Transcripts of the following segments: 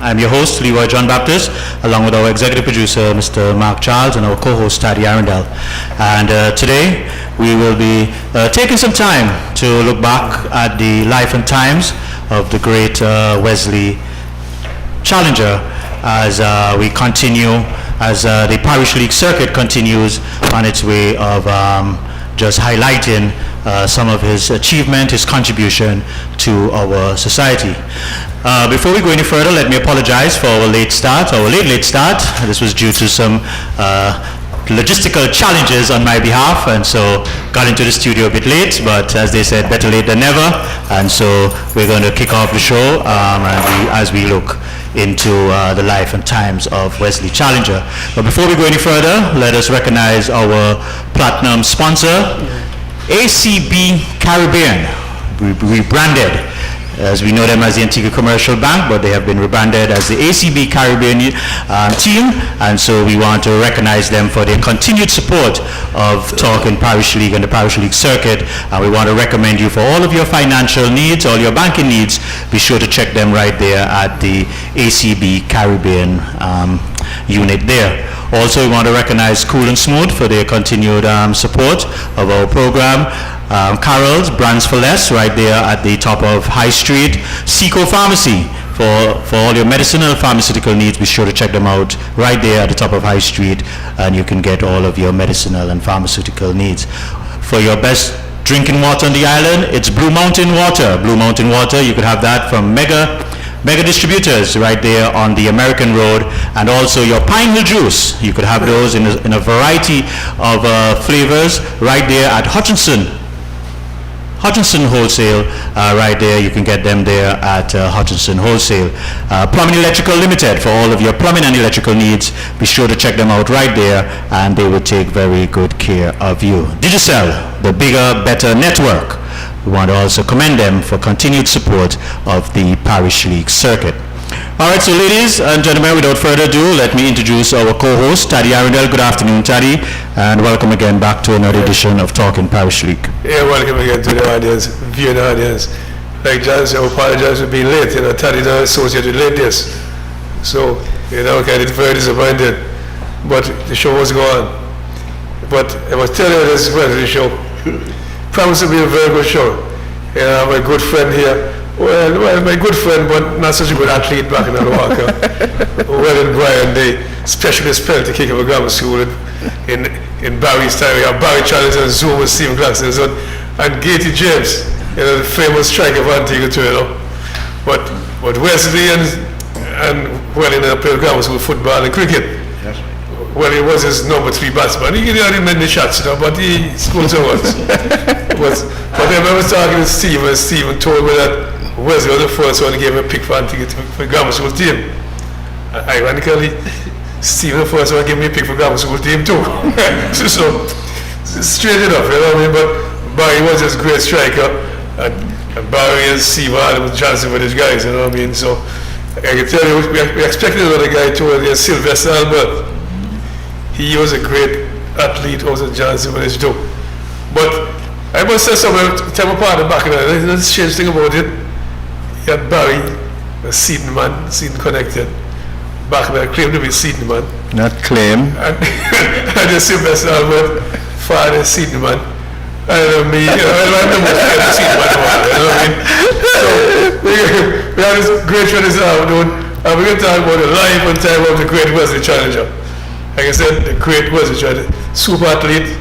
I'm your host, Leroy John Baptist, along with our executive producer, Mr. Mark Charles, and our co-host, Taddy Arundel. And today, we will be taking some time to look back at the life and times of the great Wesley Challenger as we continue, as the Parish League circuit continues on its way of just highlighting some of his achievement, his contribution to our society. Before we go any further, let me apologize for our late start. This was due to some logistical challenges on my behalf, and so got into the studio a bit late, but as they said, better late than never. And so we're going to kick off the show as we look into the life and times of Wesley Challenger. But before we go any further, let us recognize our platinum sponsor, ACB Caribbean, rebranded. As we know them as the Antigua Commercial Bank, but they have been rebranded as the ACB Caribbean team, and so we want to recognize them for their continued support of Talking Parish League and the Parish League circuit. And we want to recommend you for all of your financial needs, all your banking needs, be sure to check them right there at the ACB Caribbean unit there. Also, we want to recognize Cool and Smooth for their continued support of our program. Carol's Brands for Less right there at the top of High Street. Seco Pharmacy for all your medicinal pharmaceutical needs. Be sure to check them out right there at the top of High Street, and you can get all of your medicinal and pharmaceutical needs. For your best drinking water on the island, it's Blue Mountain Water. Blue Mountain Water, you could have that from Mega distributors right there on the American Road, and also your Pine Hill Juice. You could have those in a variety of flavors right there at Hutchinson Wholesale, right there. You can get them there at Hutchinson Wholesale. Plumbing Electrical Limited, for all of your plumbing and electrical needs, be sure to check them out right there, and they will take very good care of you. Digicel, the bigger, better network. We want to also commend them for continued support of the Parish League circuit. All right, so ladies and gentlemen, without further ado, let me introduce our co-host, Taddy Arundel. Good afternoon, Taddy, and welcome again back to another edition of Talking Parish League. Yeah, welcome again to the audience, viewing audience. Like John said, I apologize for being late. Taddy not associated with lateness. So, kind of very disappointed. But the show was going on. But I must tell you this about the show. Promised to be a very good show. My good friend here. Well, my good friend, but not such a good athlete back in Walker. Well, and Brian, the specialist penalty kicker for grammar school in Barry's time. We have Barry Charles and Zoom with Stephen Clarkson and Gatey James, the famous striker of Antigua too, But Wesley and well, ended up playing grammar school football and cricket. Yes. Well, he was his number 3 batsman. He didn't many shots, but he scored so much. But I remember talking to Steve, and Stephen told me that Wesley was the first one to give him a pick for Antigua for grammar school team. Ironically, Stephen the first one to give me a pick for grammar school team too. so straight enough, But Barry was just a great striker, and Barry and Steve Adam and Johnson were these guys, So I can tell you, we expected another guy too, Sylvester Albert. He was a great athlete, also Johnson with his too. But I must say something, tell my partner back in there, let's change the thing about it. He had Barry, a Seaton man, Seaton connected. Back then, claimed to be Seaton man. Not claim. And the Sylvester Albert, father Seaton man. And me, I'm the most famous Seaton man. So, we have this great friend this afternoon, and we're going to talk about the life and time of the great Wesley Challenger. Like I said, the great Wesley Challenger, super athlete,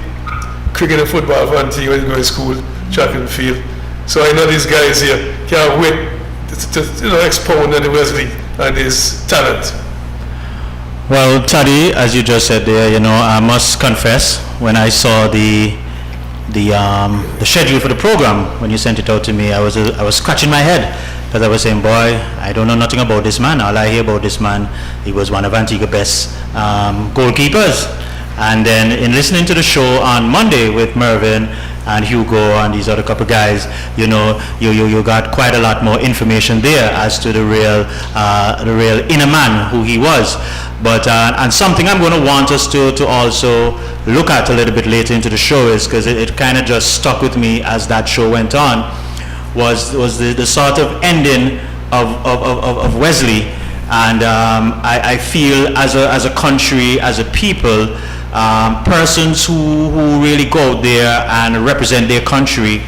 cricket and football for Antigua when you go to school, track and field. So I know these guys here can't wait to expound on the Wesley and his talent. Well, Taddy, as you just said there, I must confess, when I saw the schedule for the program, when you sent it out to me, I was scratching my head, because I was saying, boy, I don't know nothing about this man. All I hear about this man, he was one of Antigua's best goalkeepers. And then in listening to the show on Monday with Mervyn and Hugo and these other couple guys, you got quite a lot more information there as to the real inner man, who he was. But and something I'm going to want us to also look at a little bit later into the show is, because it kind of just stuck with me as that show went on, was the sort of ending of Wesley And I feel as a country, as a people, persons who really go out there and represent their country,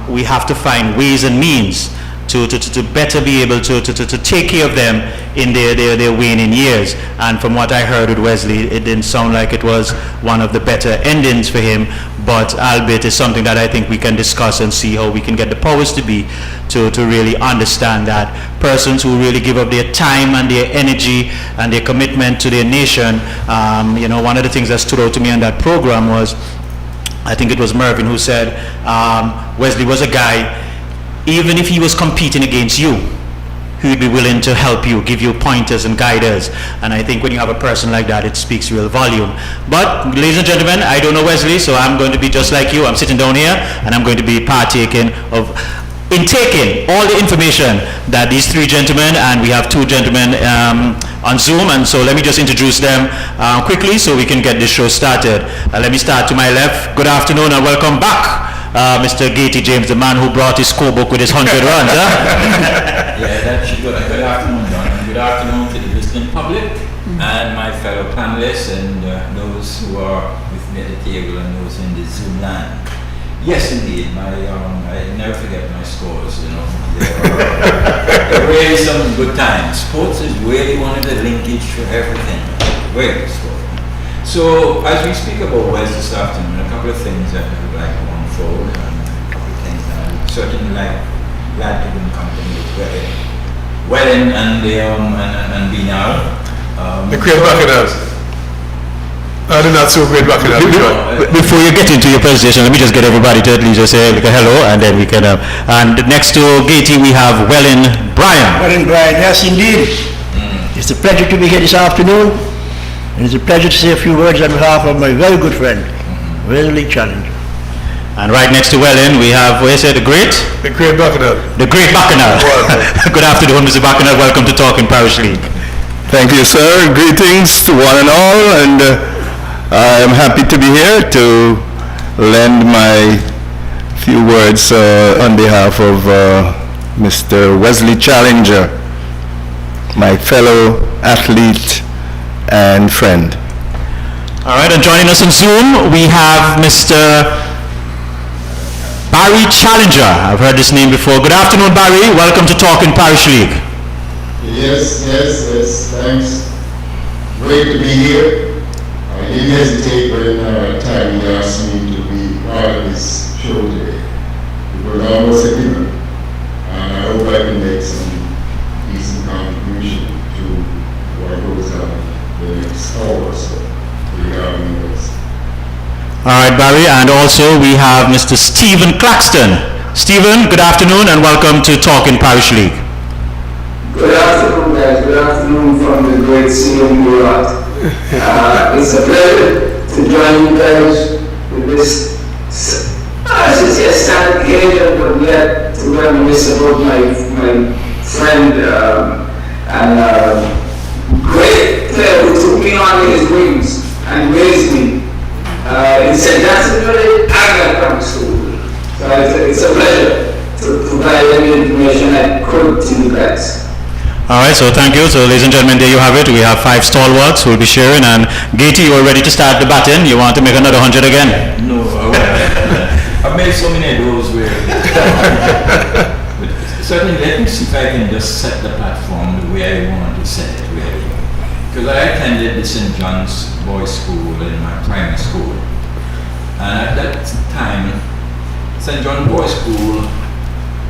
we have to find ways and means to better be able to take care of them in their waning years. And from what I heard with Wesley, it didn't sound like it was one of the better endings for him, but albeit is something that I think we can discuss and see how we can get the powers to be to really understand that persons who really give up their time and their energy and their commitment to their nation. One of the things that stood out to me on that program was, I think it was Mervyn who said, Wesley was a guy, even if he was competing against you, he would be willing to help you, give you pointers and guiders. And I think when you have a person like that, it speaks real volume. But ladies and gentlemen, I don't know Wesley, so I'm going to be just like you. I'm sitting down here and I'm going to be taking all the information that these three gentlemen, and we have two gentlemen on Zoom, and so let me just introduce them quickly so we can get this show started. Let me start to my left. Good afternoon and welcome back, Mr. Gatey James, the man who brought his scorebook with his 100 runs. Yeah, that's good. Good afternoon, John, and good afternoon to the listening public and my fellow panelists and those who are with me at the table and those in the Zoom land. Yes, indeed. I never forget my scores. There were really some good times. Sports is really one of the linkage for everything. Great sport. So, as we speak about West this afternoon, a couple of things that I would like to unfold, and a couple of things that I would certainly glad to be in company with Welling and Binal. The great bacchanals. They're not so great bacchanals. Before you get into your presentation, let me just get everybody to at least just say like a hello, and then we can. And next to Gatey, we have Welling Brian. Welling Brian, yes indeed. It's a pleasure to be here this afternoon, and it's a pleasure to say a few words on behalf of my very good friend, Wesley Challenger. And right next to Welling, we have, where is it, the great bacchanal. The great bacchanal. Good afternoon, Mr. Bacchanal. Welcome to Talking Parish League. Thank you, sir. Greetings to one and all, and I am happy to be here to lend my few words on behalf of Mr. Wesley Challenger, my fellow athlete and friend. All right, and joining us on Zoom, we have Mr. Barry Challenger. I've heard this name before. Good afternoon, Barry. Welcome to Talking Parish League. Yes, thanks. Great to be here. I didn't hesitate when time he asked me to be part of this show today. It was almost a given, and I hope I can make some decent contribution to what goes on the next hour or so regarding this. All right, Barry, and also we have Mr. Stephen Claxton. Stephen, good afternoon and welcome to Talking Parish League. Good afternoon, guys. Good afternoon from the great city of New York. It's a pleasure to join you guys with this, I should say, sad occasion, but yet to reminisce about my friend and great player who took me on his wings and raised me. He said, that's a very Grammar School. So it's a pleasure to provide any information I could to you guys. All right, so thank you. So ladies and gentlemen, there you have it. We have 5 stalwarts who will be sharing. And Gatey, you are ready to start the batting. You want to make another 100 again? No, I've made so many of those where... But certainly, let me see if I can just set the platform the way I want to set it, really. Because I attended the St. John's Boys' School in my primary school. And at that time, St. John Boys' School,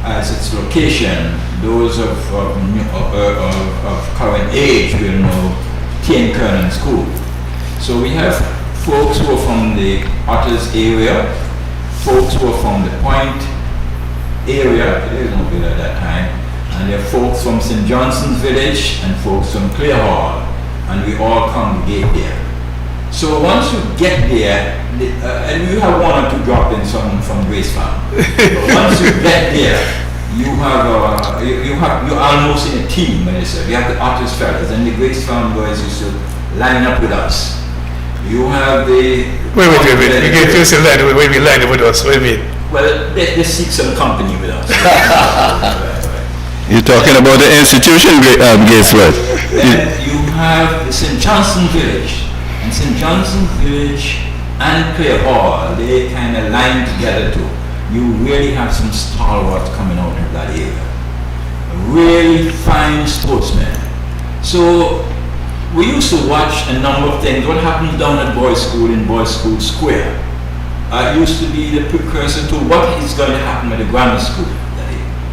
as its location, those of current age will know T.N. Kernan School. So we have folks who are from the Otters area, folks who are from the Point area, there is no village at that time, and there are folks from St. Johnson's Village and folks from Clear Hall, and we all congregate there. So once you get there, and you have one or two drop-ins from Grace Farm, but once you get there, you're almost in a team, when you say. We have the Otters fellas, and the Grace Farm boys used to line up with us. You have the... Wait. You get used to line up with us. What do you mean? Well, they seek some company with us. You're talking about the institution, Gatesworth. Then you have the St. Johnson Village. And St. Johnson Village and Clare Hall, they kind of line together too. You really have some stalwarts coming out of that area. Really fine sportsmen. So we used to watch a number of things. What happens down at Boys' School in Boys' School Square used to be the precursor to what is going to happen at the grammar school.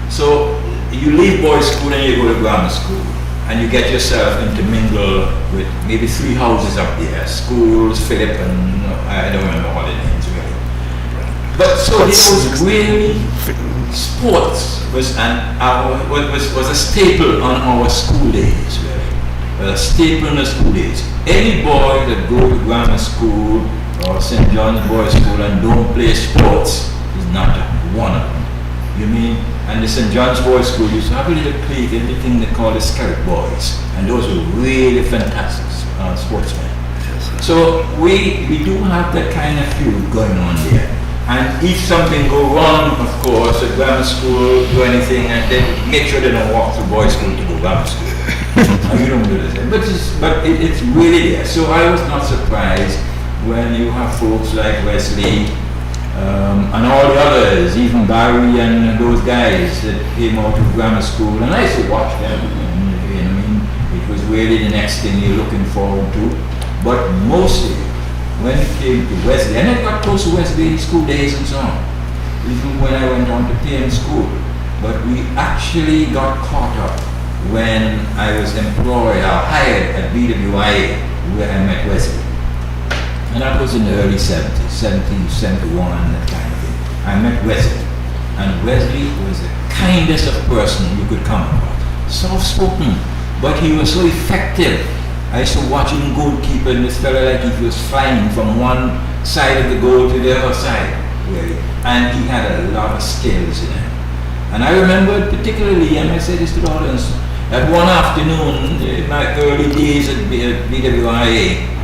So you leave Boys' School and you go to grammar school, and you get yourself intermingled with maybe 3 houses up there, Schools, Philip, and I don't remember all the names really. But so it was really, sports was a staple on our school days really. A staple in the school days. Any boy that go to grammar school or St. John's Boys' School and don't play sports is not one of them. You mean, and the St. John's Boys' School used to have a little clique, a little thing they call the Scout Boys, and those were really fantastic sportsmen. So we do have that kind of feud going on there. And if something go wrong, of course, at grammar school, do anything, and then make sure they don't walk through boys' school to go grammar school. You don't do this. But it's really there. So I was not surprised when you have folks like Wesley and all the others, even Barry and those guys that came out of grammar school, and I used to watch them. And, you know, I mean, it was really the next thing you're looking forward to. But mostly, when it came to Wesley, and I got close to Wesley school days and so on, even when I went on to PM school. But we actually got caught up when I was employed or hired at BWI, where I met Wesley. And that was in the early 70s, 70, 71, that kind of thing. I met Wesley. And Wesley was the kindest of person you could come across. Soft-spoken, but he was so effective. I used to watch him goalkeeper, and this fella like he was flying from one side of the goal to the other side, really. And he had a lot of skills in him. And I remember particularly, and I said this to the audience, that one afternoon, in my early days at BWIA,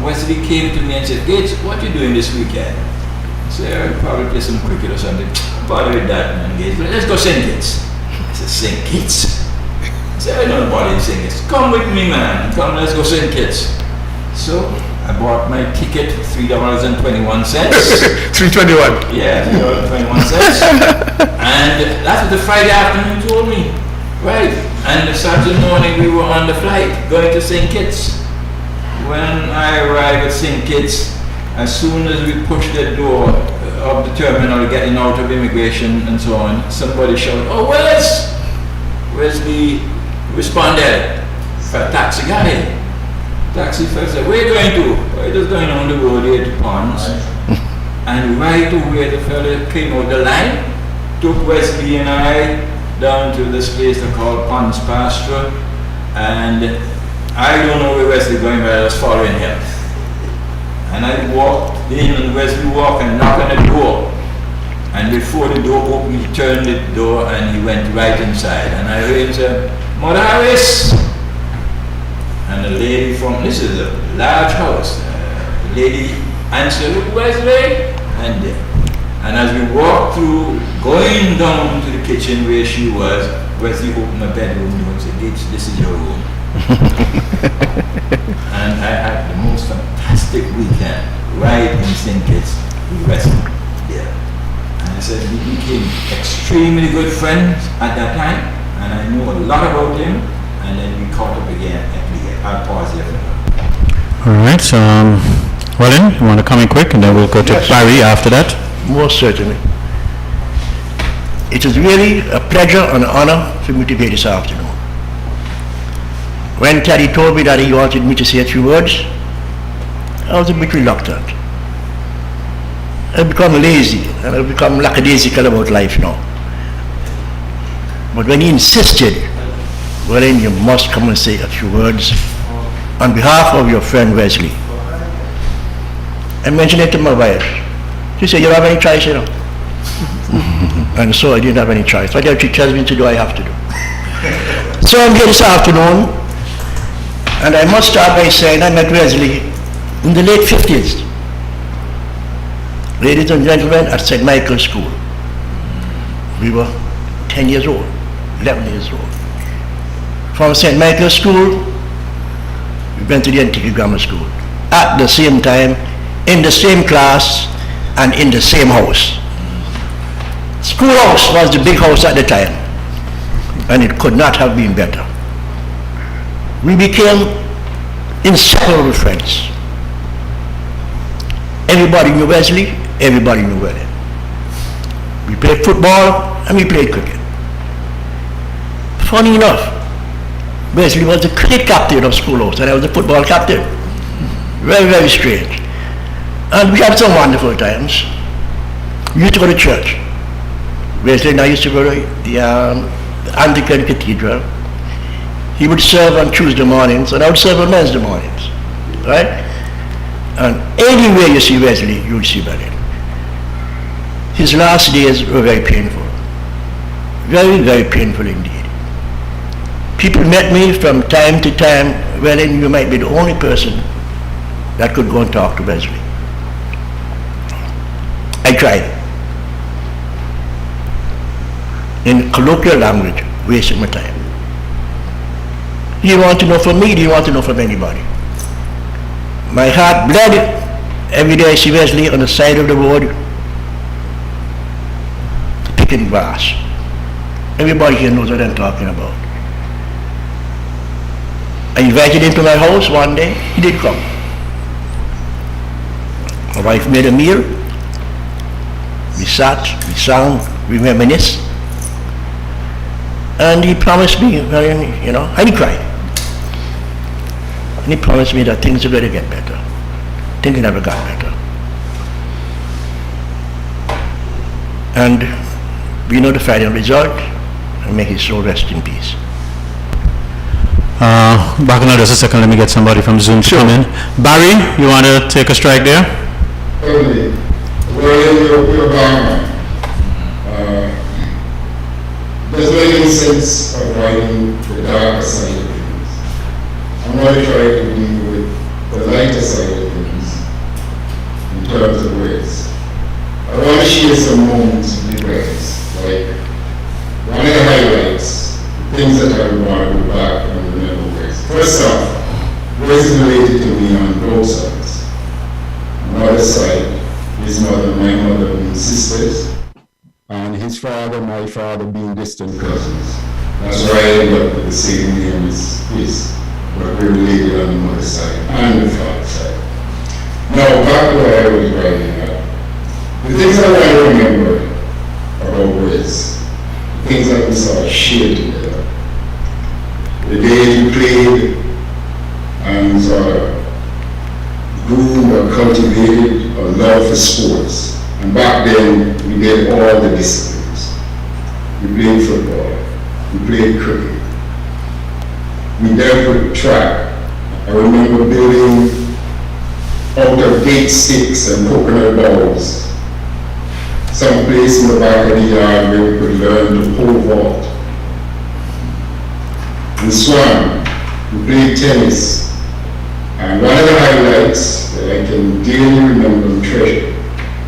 Wesley came to me and said, "Gates, what are you doing this weekend?" I said, "I'll probably play some cricket or something." "Bother with that, man, Gates. Let's go St. Kitts." I said, "St. Kitts?" I said, "I don't know about St. Kitts. Come with me, man. Come, let's go St. Kitts." So I bought my ticket for $3.21. $3.21. Yeah, $3.21. And that was the Friday afternoon, he told me. Right. And the Saturday morning we were on the flight going to St. Kitts. When I arrived at St. Kitts, as soon as we pushed the door of the terminal getting out of immigration and so on, somebody shouted, "Oh, Wes!" Wesley responded, "For a taxi guy." Taxi first said, "Where are you going to?" "We're just going on the road here to Ponds." And right away the fella came out the line, took Wesley and I down to this place they call Ponds Pasture, and I don't know where Wesley going, but I was following him. And I walked in, and Wesley walked and knocked on the door. And before the door opened, he turned the door and he went right inside. And I heard him say, "Mother Harris!" And the lady from, this is a large house, the lady answered, "Wesley?" And as we walked through, going down to the kitchen where she was, Wesley opened my bedroom door and said, "Gates, this is your room." And I had the most fantastic weekend right in St. Kitts with Wesley. Yeah. And I said we became extremely good friends at that time, and I knew a lot about him, and then we caught up again at the pause here for now. All right, so, Wallen, you want to come in quick, and then we'll go to Yes. Barry after that? Most certainly. It is really a pleasure and honor for me to be here this afternoon. When Teddy told me that he wanted me to say a few words, I was a bit reluctant. I've become lazy and I've become lackadaisical about life now. But when he insisted, well then you must come and say a few words on behalf of your friend Wesley. I mentioned it to my wife. She said, "You don't have any choice, you know." And so I didn't have any choice. Whatever she tells me to do, I have to do. So I'm here this afternoon, and I must start by saying I met Wesley in the late 50s. Ladies and gentlemen, at St. Michael's School. We were 10 years old. 11 years old. From St. Michael's School, we went to the Antigua Grammar School. At the same time, in the same class, and in the same house. Schoolhouse was the big house at the time, and it could not have been better. We became inseparable friends. Everybody knew Wesley, everybody knew Wesley. We played football and we played cricket. Funny enough, Wesley was the cricket captain of Schoolhouse and I was the football captain. Very, very strange. And we had some wonderful times. We used to go to church. Wesley and I used to go to the Anglican Cathedral. He would serve on Tuesday mornings and I would serve on Wednesday mornings, right? And anywhere you see Wesley, you will see Berlin. His last days were very painful. Very, very painful indeed. People met me from time to time. Well, you might be the only person that could go and talk to Wesley. I tried. In colloquial language, wasting my time. He didn't want to know from me, he didn't want to know from anybody. My heart bled every day I see Wesley on the side of the road picking grass. Everybody here knows what I'm talking about. I invited him to my house one day, he did come. My wife made a meal, we sat, we sang, we reminisced, and he promised me, and he cried. And he promised me that things are going to get better. Things never got better. And we know the final result, and may his soul rest in peace. Back on just a second, let me get somebody from Zoom to come in. Barry, you want to take a strike there? Certainly. Well, you're gone. There's no any sense of writing the darker side of things. I'm going to try to deal with the lighter side of things in terms of words. I want to share some moments with you guys, like one of the highlights, things that I want to go back and remember words. First off, words is related to me on both sides. On the other side, his mother, my mother being sisters, and his father, my father being distant cousins. That's why I ended up with the same name as his, but we're related on the mother's side and the father's side. Now, back to where I was writing at. The things I want to remember about words, the things that we saw shared together. The days we played and grew or cultivated a love for sports. And back then, we did all the disciplines. We played football, we played cricket, we dealt with track. I remember building out of date sticks and coconut balls, some place in the back of the yard where we could learn to pole vault. We swam, we played tennis, and one of the highlights that I can dearly remember and treasure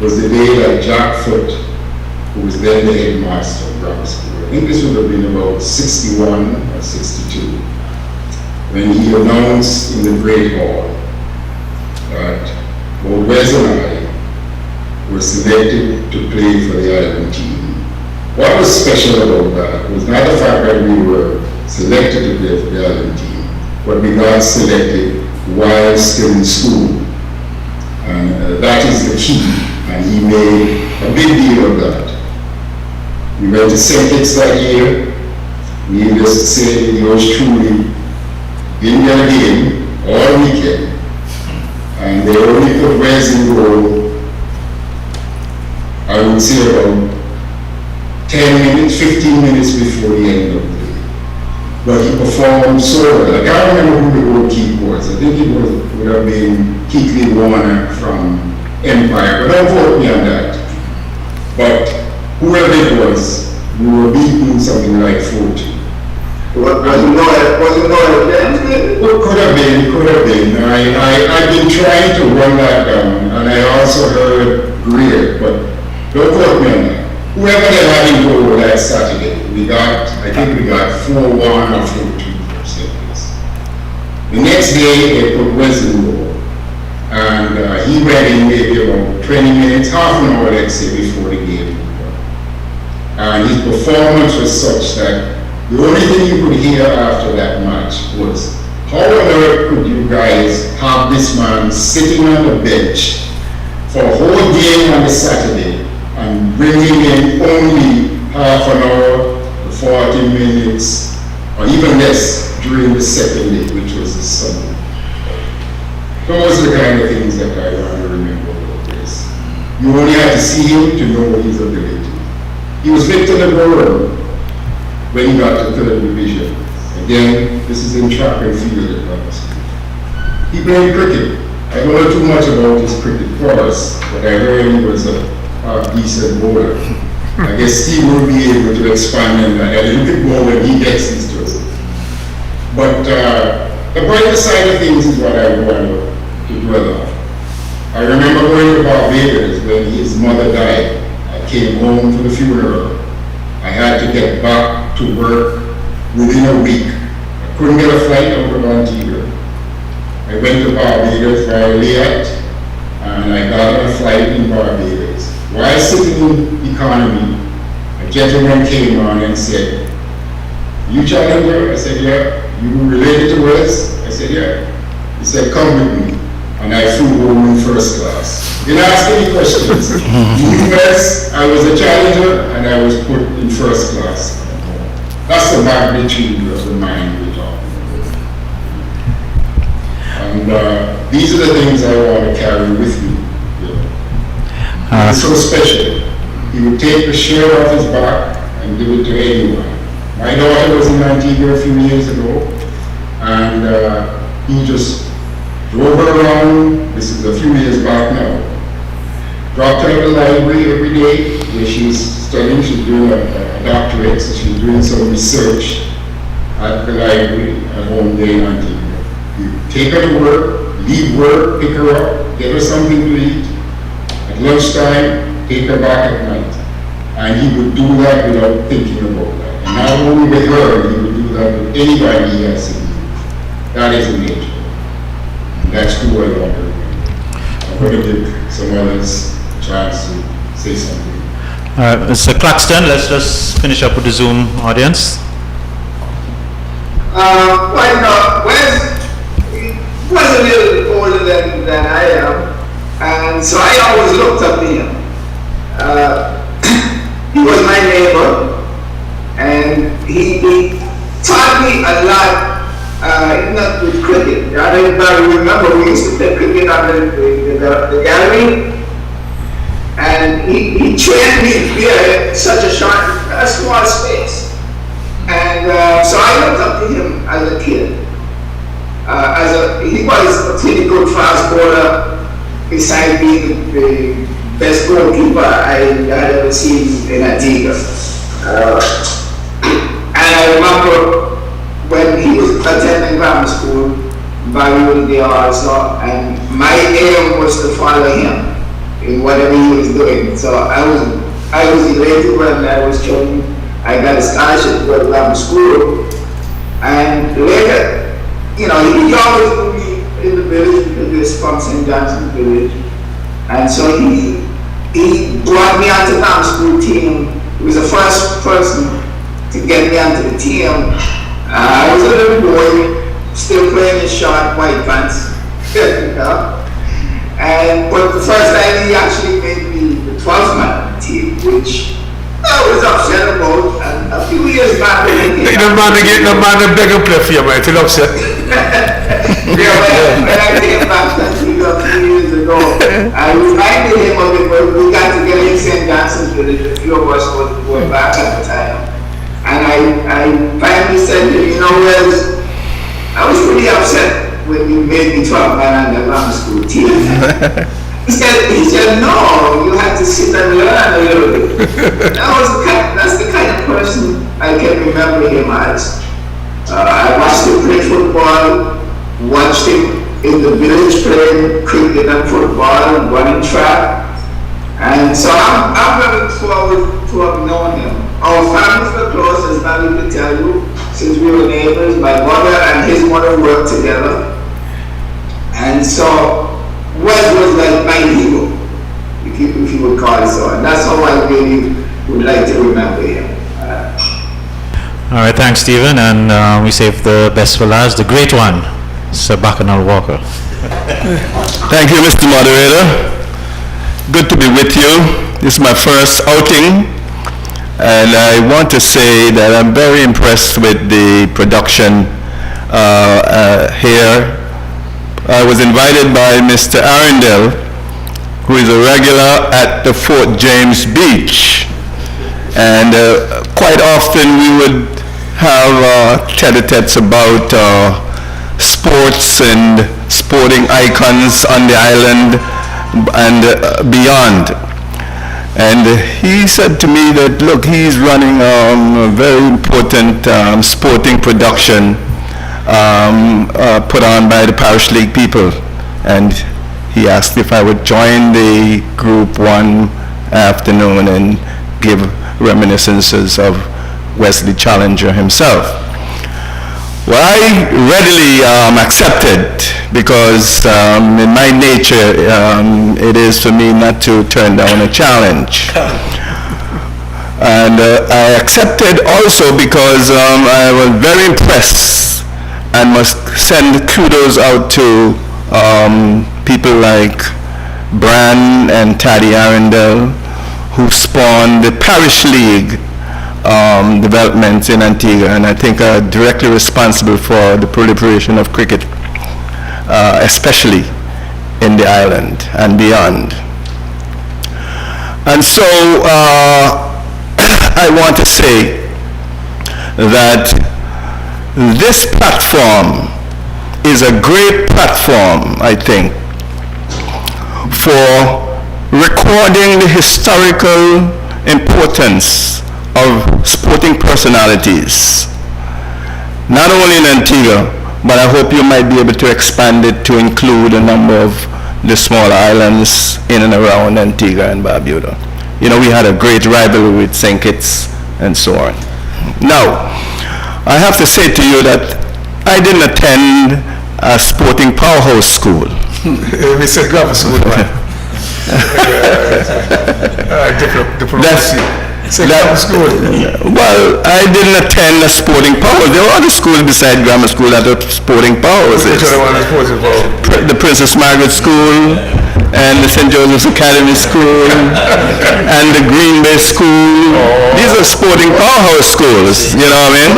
was the day that Jack Foote, who was then the headmaster of grammar school, I think this would have been about 61 or 62, when he announced in the Great Hall that both Wes and I were selected to play for the island team. What was special about that was not the fact that we were selected to play for the island team, but we got selected while still in school. And that is the key. And he made a big deal of that. We went to St. Kitts that year. Needless to say, yours truly in their game all weekend. And they only put Wes in goal, I would say about 10 minutes, 15 minutes before the end of the day. But he performed so well. I can't remember who the goalkeeper was. I think it would have been Keithley Warner from Empire, but don't quote me on that. But whoever it was, we were beaten something like 40. Was it Noel James? Could have been. I've been trying to run that down, and I also heard Greer, but don't quote me on that. Whoever they had in goal that Saturday, we got, I I think we got 4-1 or 4-2 or something. The next day, they put Wesley on, and he went in maybe about 20 minutes, half an hour, let's say, before the game. And his performance was such that the only thing you could hear after that match was, how on earth could you guys have this man sitting on the bench for a whole day on a Saturday and bringing in only half an hour, 40 minutes, or even less during the second day, which was the Sunday. Those are the kind of things that I want to remember about this. You only had to see him to know his ability. He was Victor LeBron when he got to third division. Again, this is in track and field at Parish. He played cricket. I don't know too much about his cricket course, but I heard he was a decent bowler. I guess Steve will be able to expand on that a little bit more when he gets into it. But the brighter side of things is what I want to dwell on. I remember going to Barbados when his mother died. I came home for the funeral. I had to get back to work within a week. I couldn't get a flight out of Antigua. I went to Barbados via Liat, and I got on a flight in Barbados. While sitting in economy, a gentleman came on and said, "You Challenger?" I said, "Yeah." "You related to us?" I said, "Yeah." He said, "Come with me." And I flew home in first class. Didn't ask any questions. In the US, I was a Challenger, and I was put in first class. That's the magnitude of the mind we're talking about. And these are the things I want to carry with me. It's so special. He would take the shirt off his back and give it to anyone. My daughter was in Antigua a few years ago, and he just drove her around. This is a few years back now. Dropped her at the library every day where she's studying. She's doing a doctorate, so she's doing some research at the library at home there in Antigua. You take her to work, leave work, pick her up, get her something to eat. At lunchtime, take her back at night. And he would do that without thinking about that. And not only with her, he would do that with anybody he has to do. That is an angel. And that's who I want to remember. I'm going to give some others a chance to say something. Mr. Claxton, let's just finish up with the Zoom audience. Wes was a little older than I am, and so I always looked up to him. He was my neighbor, and he taught me a lot, not with cricket. I don't remember, we used to play cricket on the gallery, and he trained me here in such a small space. And so I looked up to him as a kid. He was a pretty good fast bowler, beside being the best goalkeeper I had ever seen in Antigua. And I remember when he was attending grammar school, Barry there also, and my aim was to follow him in whatever he was doing. So I was elated when I was showing I got a scholarship to go to grammar school, and later, he always knew me in the village because he was from St. Johnson's village, and so he brought me onto the grammar school team. He was the first person to get me onto the team. I was a little boy, still playing in short white pants, but the first time he actually made me the 12th man on the team, which I was upset about, and a few years back when No man to beg a play for you, man, till upset. when I came back to Antigua a few years ago, I reminded him of it when we got together in St. Johnson's village. A few of us were going back at the time. And I finally said to him, Wes, I was pretty upset when you made me 12 man on the grammar school team. He said, no, you had to sit and learn a little bit. That's the kind of person I can remember him as. I watched him play football, watched him in the village playing cricket and football and running track. And so I'm very forward to have known him. Our families were close, as Bobby could tell you, since we were neighbors. My mother and his mother worked together. And so, Wes was like my hero, if you would call it so. And that's how I really would like to remember him. All right, thanks, Stephen, and we save the best for last, the great one, Sir Bacchanal Walker. Thank you, Mr. Moderator. Good to be with you. This is my first outing, and I want to say that I'm very impressed with the production here. I was invited by Mr. Arundel, who is a regular at the Fort James Beach, and quite often we would have tete-a-tetes about sports and sporting icons on the island and beyond. And he said to me that, look, he's running a very important sporting production put on by the Parish League people. And he asked if I would join the group one afternoon and give reminiscences of Wesley Challenger himself. Well, I readily accepted, because in my nature it is for me not to turn down a challenge. And I accepted also because I was very impressed, and must send kudos out to people like Bran and Taddy Arundel, who spawned the Parish League developments in Antigua, and I think are directly responsible for the proliferation of cricket, especially in the island and beyond. And so I want to say that this platform is a great platform, I think, for recording the historical importance of sporting personalities, not only in Antigua, but I hope you might be able to expand it to include a number of the smaller islands in and around Antigua and Barbuda. You know, we had a great rivalry with St. Kitts and so on. Now, I have to say to you that I didn't attend a sporting powerhouse school. Mr. Grammar School, man. Diplomacy. School. Well, I didn't attend a sporting power. There were other schools beside grammar school that are sporting powers. The Princess Margaret School, and the St. Joseph's Academy School, and the Green Bay School. These are sporting powerhouse schools, you know what I mean?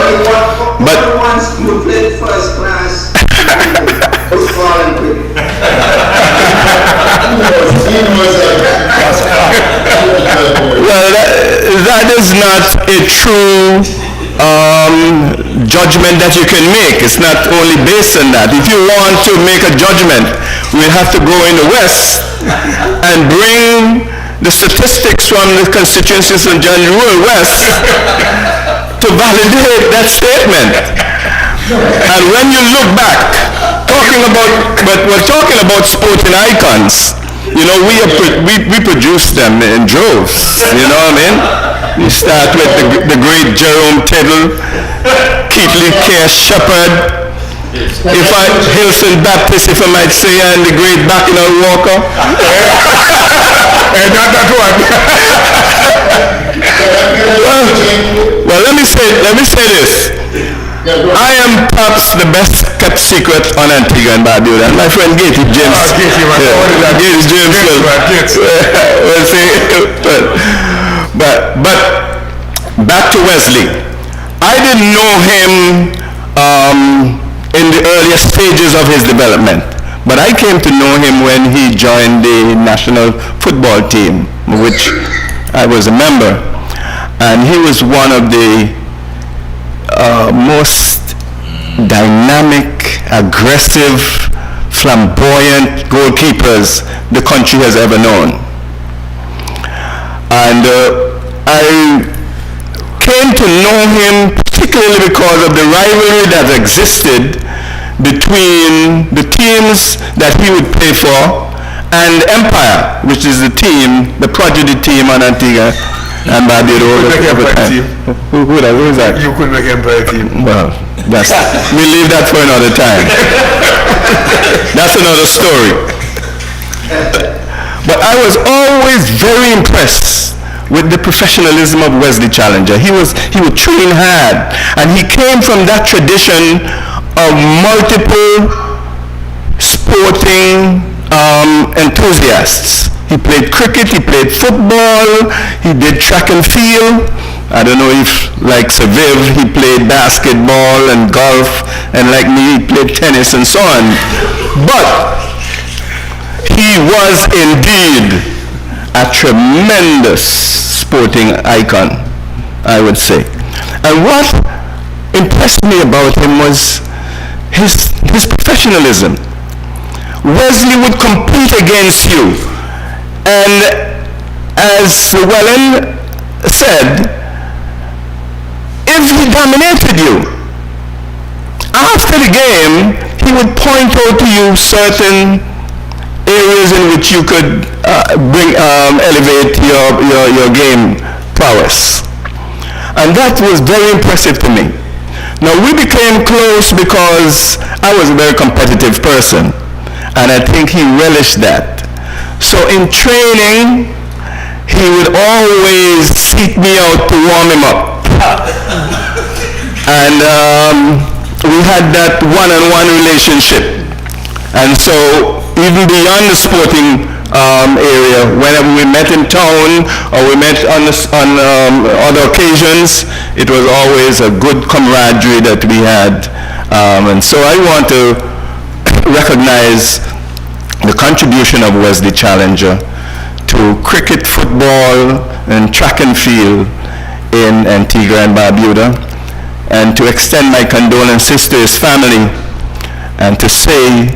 But once you played first class, football and cricket. Well, that is not a true judgment that you can make. It's not only based on that. If you want to make a judgment, we'll have to go in the West and bring the statistics from the constituencies in John Rural West to validate that statement. And when you look back, we're talking about sporting icons. You know, we produce them in droves, you know what I mean? You start with the great Jerome Tiddle, Keatley K. Shepherd, Hilson Baptist, if I might say, and the great Bacchanal Walker. And not that one. Well, let me say this. I am perhaps the best kept secret on Antigua and Barbuda, and my friend Gaty James. Gaty James will say. But back to Wesley. I didn't know him in the earliest stages of his development, but I came to know him when he joined the national football team, which I was a member, and he was one of the most dynamic, aggressive, flamboyant goalkeepers the country has ever known. And I came to know him particularly because of the rivalry that existed between the teams that he would play for and Empire, which is the prodigy team on Antigua, And Barbuda You could make over Empire time. team. Who is that? You could make Empire team. Well, we'll leave that for another time. That's another story. But I was always very impressed with the professionalism of Wesley Challenger. He would train hard, and he came from that tradition of multiple sporting enthusiasts. He played cricket, he played football, he did track and field. I don't know if, like Sir Viv, he played basketball and golf, and like me, he played tennis and so on. But he was indeed a tremendous sporting icon, I would say. And what impressed me about him was his professionalism. Wesley would compete against you, and as Llewellyn said, if he dominated you, after the game, he would point out to you certain areas in which you could elevate your game prowess. And that was very impressive to me. Now, we became close because I was a very competitive person, and I think he relished that. So in training, he would always seek me out to warm him up. And we had that one-on-one relationship. And so even beyond the sporting area, whenever we met in town or we met on other occasions, it was always a good camaraderie that we had. And so I want to recognize the contribution of Wesley Challenger to cricket, football, and track and field in Antigua and Barbuda, and to extend my condolences to his family, and to say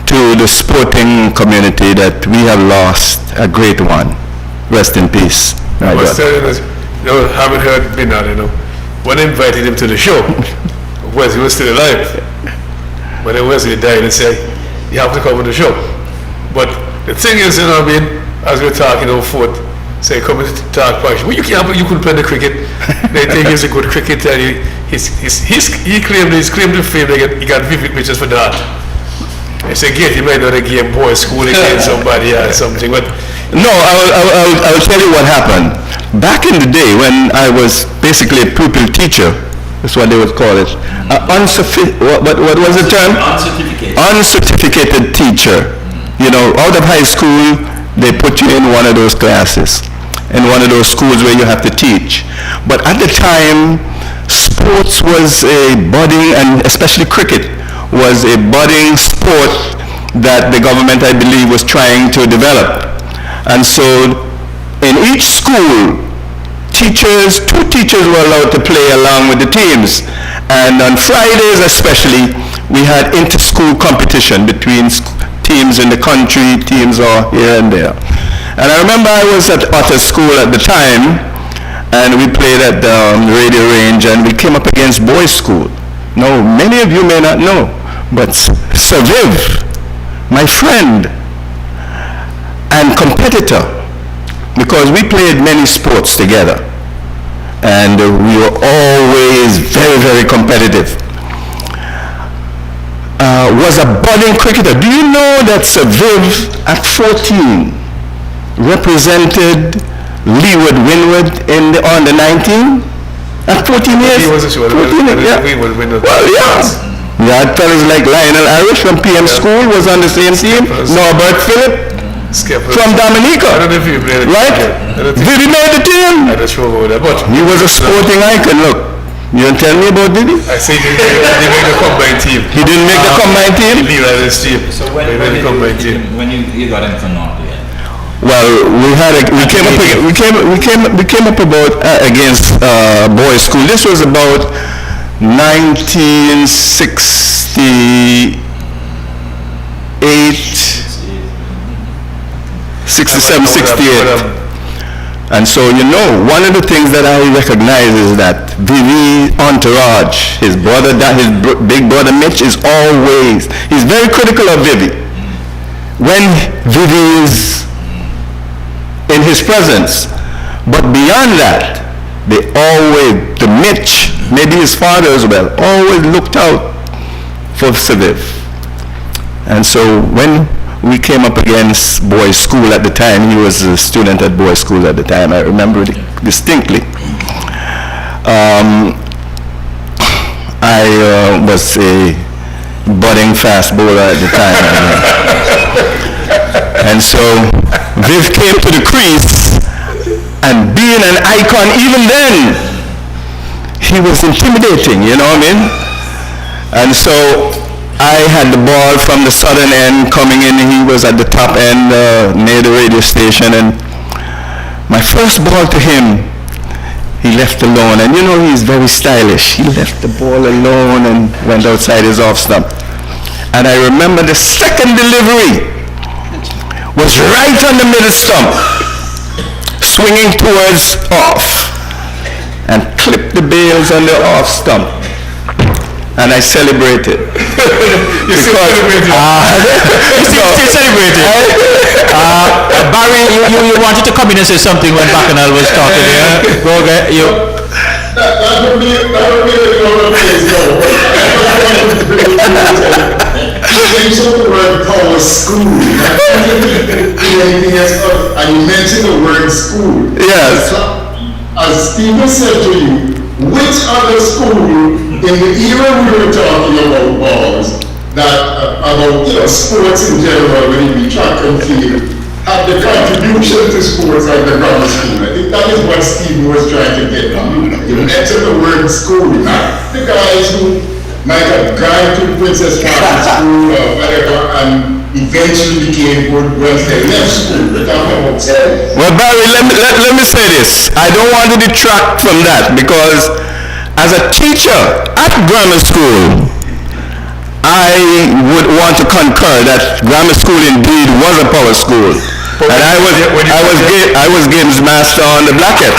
to the sporting community that we have lost a great one. Rest in peace. I was telling us, haven't heard Bernard, when I invited him to the show, Wesley was still alive. But then Wesley died and said, you have to come to the show. But the thing is, as we're talking on foot, say, come to talk Parish. Well, you couldn't play the cricket. They think he's a good cricketer. He claimed to fame that he got vivid pictures for that. I said, he might not have game boy school against somebody or something, but... No, I will tell you what happened. Back in the day when I was basically a pupil teacher, that's what they would call it. What was the term? Uncertificated. Uncertificated teacher. Out of high school, they put you in one of those classes, in one of those schools where you have to teach. But at the time, sports was a budding, and especially cricket, was a budding sport that the government, I believe, was trying to develop. And so in each school, two teachers were allowed to play along with the teams. And on Fridays especially, we had inter-school competition between teams in the country, teams are here and there. And I remember I was at Otter School at the time, and we played at the radio range, and we came up against boys' school. Now, many of you may not know, but Sir Viv, my friend and competitor, because we played many sports together, and we were always very, very competitive, was a budding cricketer. Do you know that Sir Viv, at 14, represented Leeward Windward in the under 19? At 14 years? He wasn't sure. 14, yeah. Well, yeah. We had fellas like Lionel Irish from PM School was on the same team. Norbert Phillip from Dominica. I don't know if you played it. Right? Vivi made the team. I don't sure about that, but He was a sporting icon. Look, you don't tell me about Vivi? I say they made the combined team. He didn't make the combined team? He leave his team. So They made the combined team. when you got him for North, Well, we came up about against boys' school. This was about 1968, 67, 68. And so, one of the things that I recognize is that Vivi entourage, his big brother Mitch, he's very critical of Vivi. When Vivi is in his presence, But beyond that, they always, the Mitch, maybe his father as well, always looked out for Civiv. And so when we came up against boys' school at the time, he was a student at boys' school at the time, I remember it distinctly. I was a budding fast bowler at the time. And so Viv came to the crease, and being an icon even then, he was intimidating, you know what I mean? And so I had the ball from the southern end coming in, he was at the top end near the radio station, and my first ball to him, he left alone, and you know he's very stylish. He left the ball alone and went outside his off stump. And I remember the second delivery was right on the middle stump, swinging towards off, and clipped the bails on the off stump. And I celebrated. You still celebrated? You still celebrated. Barry, you wanted to come in and say something when Bacchanal was talking here. Go ahead. That would be a global place, no. You took the word power school. Anything else, and you mentioned the word school. Yes. As Stephen said to you, which other school in the era we were talking about was that about sports in general, when you be track and field, have the contribution to sports like the grammar school? I think that is what Stephen was trying to get at. You mentioned the word school, not the guys who might have gone to Princess Margaret School or whatever and eventually became good once they left school. We're talking about sports. Well, Barry, let me say this. I don't want to detract from that because as a teacher at grammar school, I would want to concur that grammar school indeed was a power school. And I was games master on the Blackhead.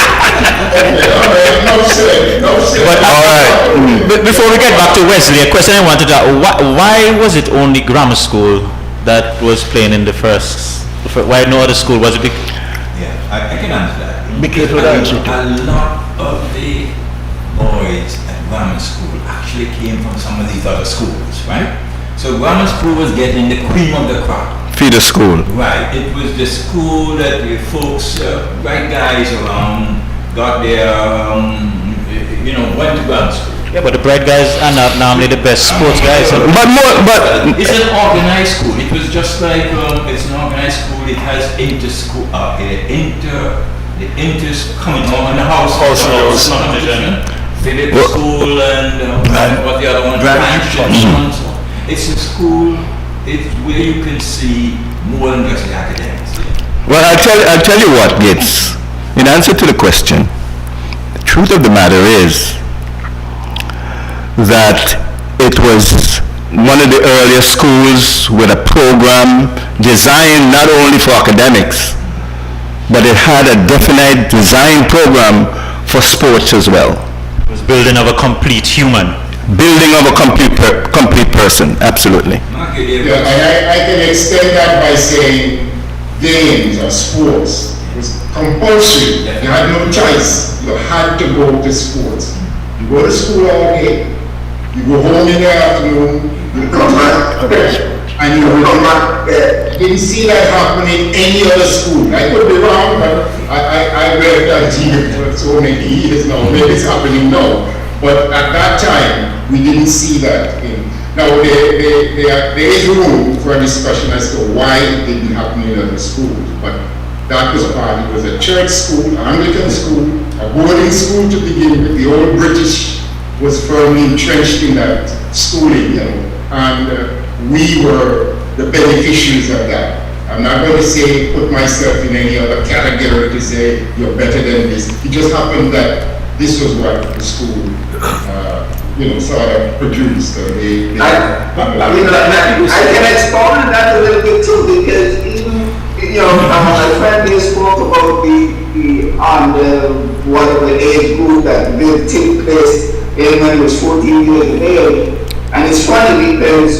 But before we get back to Wesley, a question I wanted to ask, why was it only grammar school that was playing in the first? Why no other school? Was it Yeah, I can answer that. Because A lot of the boys at grammar school actually came from some of these other schools, right? So grammar school was getting the cream of the crop. Feeder school. Right, it was the school that the folks, right guys around, got their, went to grammar school. Yeah, but the bright guys are not normally the best sports guys. But It's an organized school. It was just like, it's an organized school. It has inter-school, the inters coming on the house competition. Philip School and what the other one, it's a school, it's where you can see more than just the academics. well, I'll tell you what, Gates. In answer to the question, the truth of the matter is that it was one of the earliest schools with a program designed not only for academics, but it had a definite design program for sports as well. It was building of a complete human. Building of a complete person, absolutely. Yeah, and I can extend that by saying games or sports. It was compulsory. You had no choice. You had to go to sports. You go to school all day, you go home in the afternoon, you come back, and you come back. You didn't see that happen in any other school. I could be wrong, but I read that TV for so many years now. Maybe it's happening now. But at that time, we didn't see that. Now, there is room for a discussion as to why it didn't happen in other schools. But that was part. It was a church school, Anglican school, a boarding school to begin with. The old British was firmly entrenched in that schooling, and we were the beneficiaries of that. I'm not going to put myself in any other category to say you're better than this. It just happened that this was what the school, sort of produced. I can expound on that a little bit too, because even, my friend here spoke about the whatever age group that will take place when he was 14 years of age. And it's funny because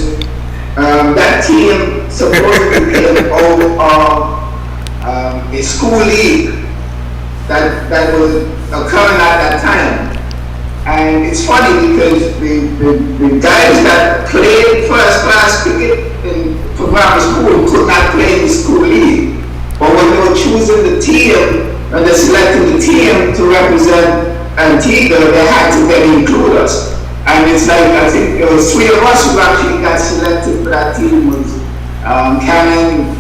that team supposedly came out of a school league that was occurring at that time. And it's funny because the guys that played first class cricket for grammar school could not play in the school league. But when they were choosing the team and they selected the team to represent Antigua, they had to then include us. And it's like, I think it was 3 of us who actually got selected for that team. Was Cannon,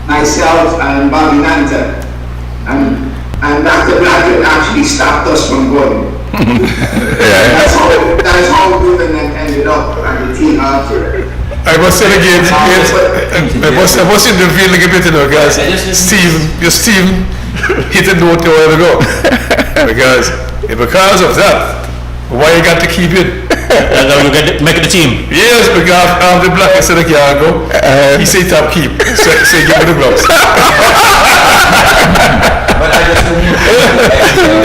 myself, and Bobby Nanta. And Dr. Blackett actually stopped us from going. That's how we ended up on the team after. I must say again, I must intervene a little bit, you know, guys. Steve hit a note a while ago. Because of that, why you got to keep it? You make the team. Yes, because after Black said I can't go, he said top keep. So give me the gloves. But I just don't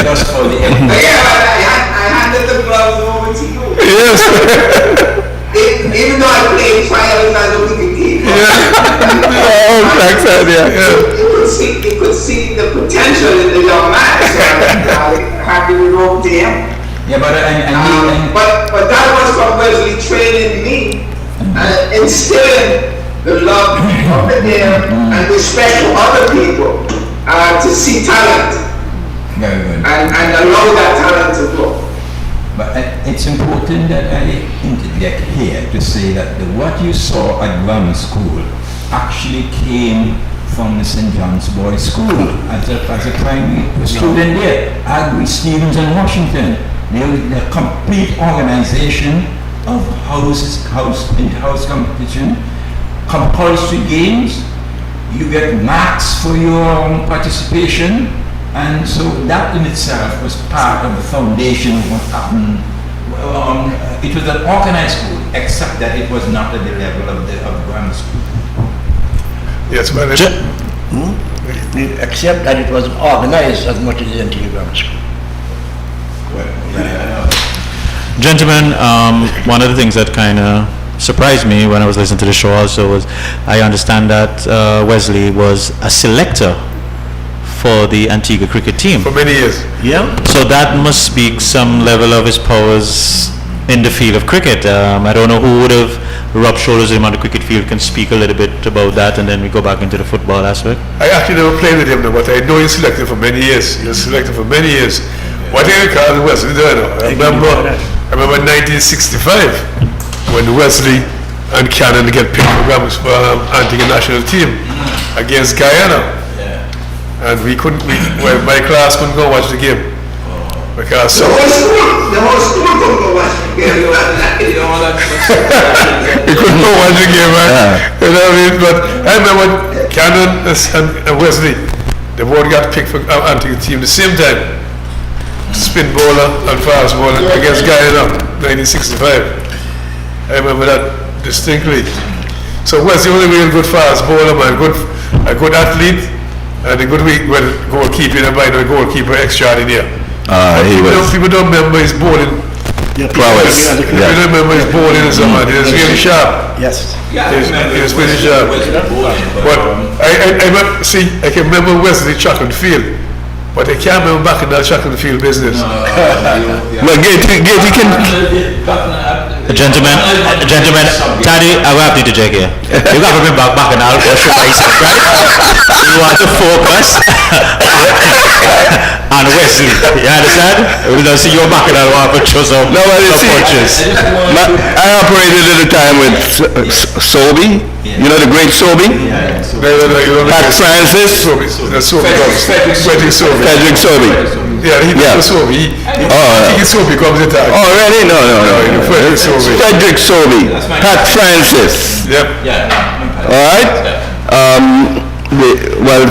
just for the end. I handed the gloves over to you. Yes. Even though I played trials as a wicket keeper. Oh, Black said, yeah. You could see the potential in the young man, so I had to go to him. Yeah, but But that was from Wesley training me, instilling the love of the game and respect for other people, to see talent very good. and allow that talent to grow. But it's important that I interject here to say that what you saw at grammar school actually came from the St. John's Boys School as a primary student there. Agri Stevens and Washington. There was the complete organization of house competition, compulsory games. You get marks for your participation, and so that in itself was part of the foundation of what happened. It was an organized school, except that it was not at the level of grammar school. Yes, but Except that it was organized as much as the Antigua Grammar School. Gentlemen, one of the things that kind of surprised me when I was listening to the show also was I understand that Wesley was a selector for the Antigua cricket team. for many years. Yeah. So that must speak some level of his powers in the field of cricket. I don't know who would have rubbed shoulders with him on the cricket field can speak a little bit about that, and then we go back into the football aspect. I actually never played with him, though, but I know he selected for many years. He was selected for many years. What do you call Wesley? I remember 1965 when Wesley and Cannon get picked for Antigua national team against Guyana. And my class couldn't go watch the game. Because The whole school couldn't go watch the game. we couldn't go watch the game, man. You know what I mean? But I remember Cannon and Wesley, they both got picked for Antigua team the same time. Spin bowler and fast bowler against Guyana, 1965. I remember that distinctly. So Wesley was a real good fast bowler, man, a good athlete, and a good goalkeeper, and by the goalkeeper extraordinaire. People don't remember his bowling. Prowess. People don't remember his bowling and so on. He was really sharp. Yes. He was pretty sharp. But I can remember Wesley track and field, but I can't remember back in that track and field business. But Gatey can... Gentlemen, Taddy, I will have to interject here. You got to bring back and I'll go show myself, right? You want to focus on Wesley, you understand? We don't see your back and I'll want to show some punches. I operated at a time with Sobey, you know the great Sobey? Pat Francis? Frederick Sobey. Yeah, he was Sobey. He Sobey comes in time. Oh, really? No. Frederick Sobey. Frederick Sobey. Pat Francis. Yep. All right?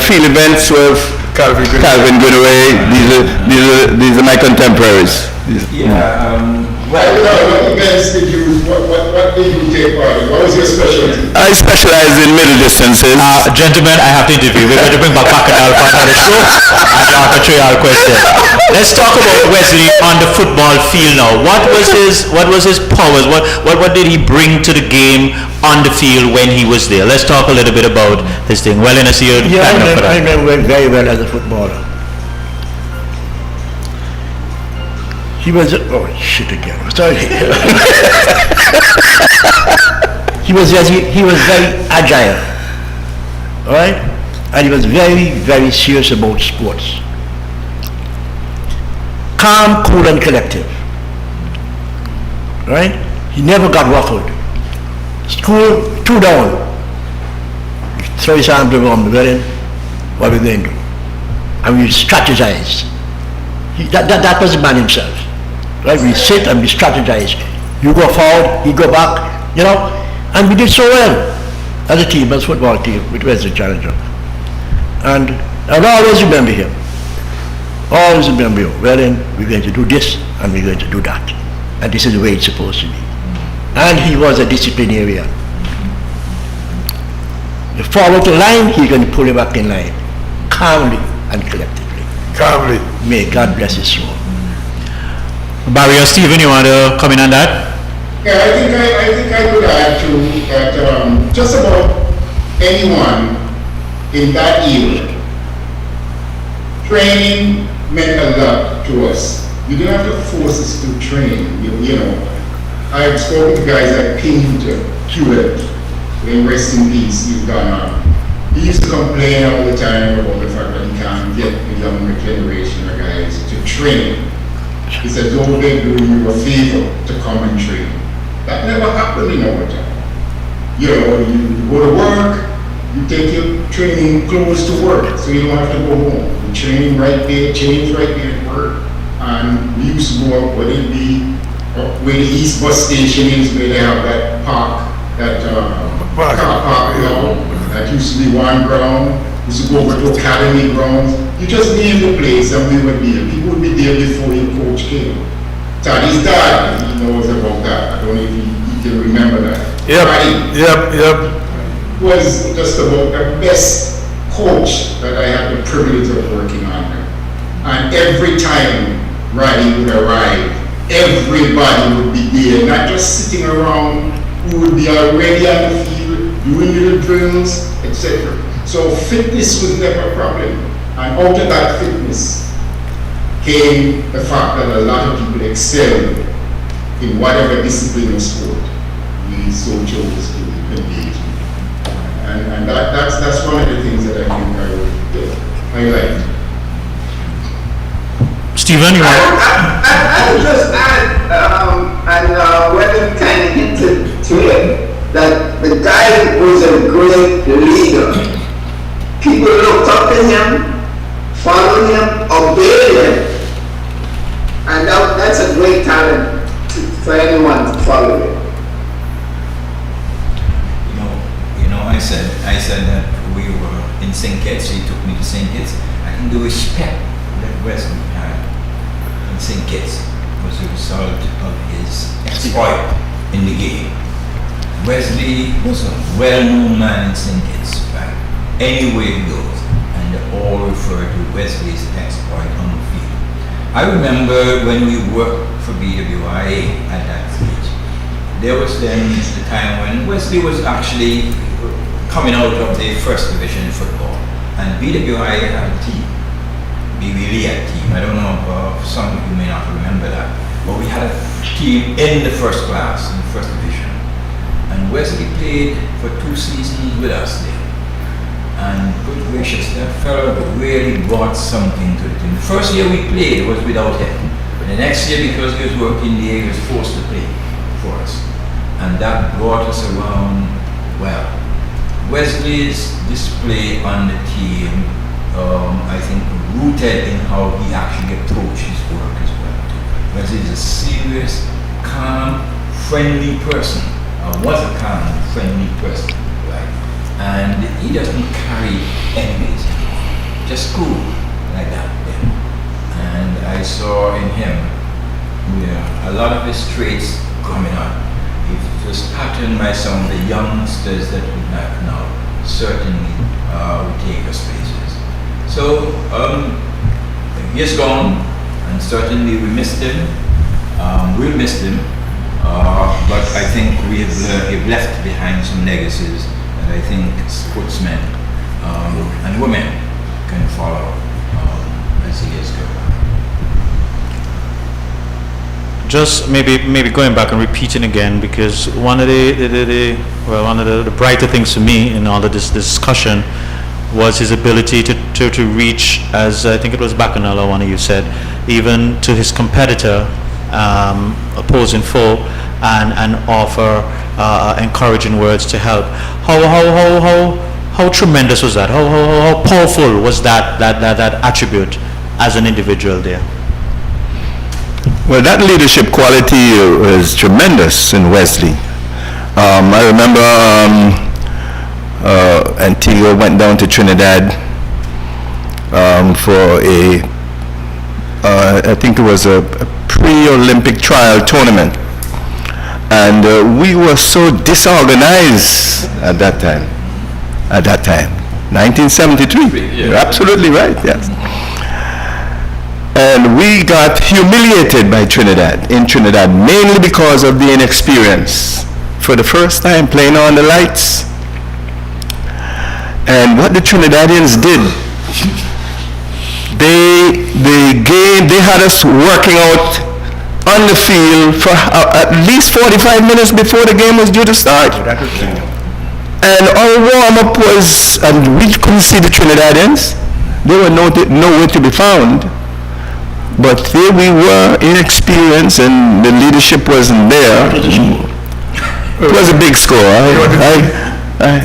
Field events were Calvin Goodaway. These are my contemporaries. What events did you, what did you take part in? What was your specialty? I specialize in middle distances. Gentlemen, I have to interview. We're going to bring back and I'll find out the show and I'll answer your question. Let's talk about Wesley on the football field now. What was his powers? What did he bring to the game on the field when he was there? Let's talk a little bit about his thing. Well, I see you. Yeah, I remember very well as a footballer. He was, oh shit again, sorry. he was very agile, all right? And he was very, very serious about sports. Calm, cool, and collective, right? He never got ruffled. School, 2 down. Throw his arms around the building, what are we going to do? And we strategize. That was the man himself. Right? We sit and we strategize. You go forward, he go back, you know, and we did so well as a team, as a football team, which was the challenger. And I'll always remember him. Always remember him. Well then, we're going to do this and we're going to do that. And this is the way it's supposed to be. And he was a disciplinarian. You follow the line, he's going to pull you back in line, calmly and collectively. Calmly. May God bless his soul. Barry or Stephen, you want to comment on that? Yeah, I think I could add to that. Just about anyone in that era, training meant a lot to us. You didn't have to force us to train. You know, I've spoken to guys like Peter Hewitt, when rest in peace, he's gone on. He used to complain all the time about the fact that he can't get the younger generation of guys to train. He said, don't they do you a favor to come and train? That never happened in our time. You know, you go to work, you take your training clothes to work, so you don't have to go home. You train right there, change right there at work. And we used to go up, whether it be where the East Bus Station is, where they have that park, that car park, you know, that used to be one ground. We used to go over to Academy grounds. You just name the place and we would be there. People would be there before your coach came. Taddy's dad, he knows about that. I don't know if he can remember that. Yep. Was just about the best coach that I had the privilege of working under. And every time Roddy would arrive, everybody would be there, not just sitting around. We would be already on the field, doing little drills, etc. So fitness was never a problem. And out of that fitness came the fact that a lot of people excelled in whatever discipline of sport we so chose to engage in. And that's one of the things that I think I would highlight. Stephen, you want? I would just add, and Weather kind of hinted to it, that the guy was a great leader. People looked up to him, followed him, obeyed him, and that's a great talent for anyone to follow him. I said that we were in St. Kitts, he took me to St. Kitts. I think the respect that Wesley had in St. Kitts was a result of his exploit in the game. Wesley was a well-known man in St. Kitts, right? Anywhere he goes, and they all refer to Wesley's exploit on the field. I remember when we worked for BWI at that stage, there was then the time when Wesley was actually coming out of the first division in football, and BWI had a team. We really had a team. I don't know, some of you may not remember that, but we had a team in the first class, in the first division. And Wesley played for 2 seasons with us there. And good gracious, that fellow really brought something to the team. The first year we played was without him. But the next year, because he was working there, he was forced to play for us. And that brought us around well. Wesley's display on the team, I think, rooted in how he actually approached his work as well. Wesley is a serious, calm, friendly person, was a calm, friendly person, right? And he doesn't carry enemies, just cool, like that. Yeah. And I saw in him a lot of his traits coming up. It was patterned by some of the youngsters that we have now, certainly would take us places. So he is gone, and certainly we missed him. We'll miss him, but I think we've left behind some legacies that I think sportsmen and women can follow as he is gone. just maybe going back and repeating again, because one of the brighter things for me in all of this discussion was his ability to reach, as I think it was Bacchanal or one of you said, even to his competitor, opposing foe, and offer encouraging words to help. How tremendous was that? How powerful was that attribute as an individual there? Well, that leadership quality was tremendous in Wesley. I remember Antigua went down to Trinidad for I think it was a pre-Olympic trial tournament. And we were so disorganized at that time. 1973. You're absolutely right, yes. And we got humiliated by Trinidad, in Trinidad, mainly because of the inexperience. For the first time playing on the lights. And what the Trinidadians did, they had us working out on the field for at least 45 minutes before the game was due to start. And our warm-up was, and we couldn't see the Trinidadians. They were nowhere to be found. But there we were, inexperienced, and the leadership wasn't there. It was a big score.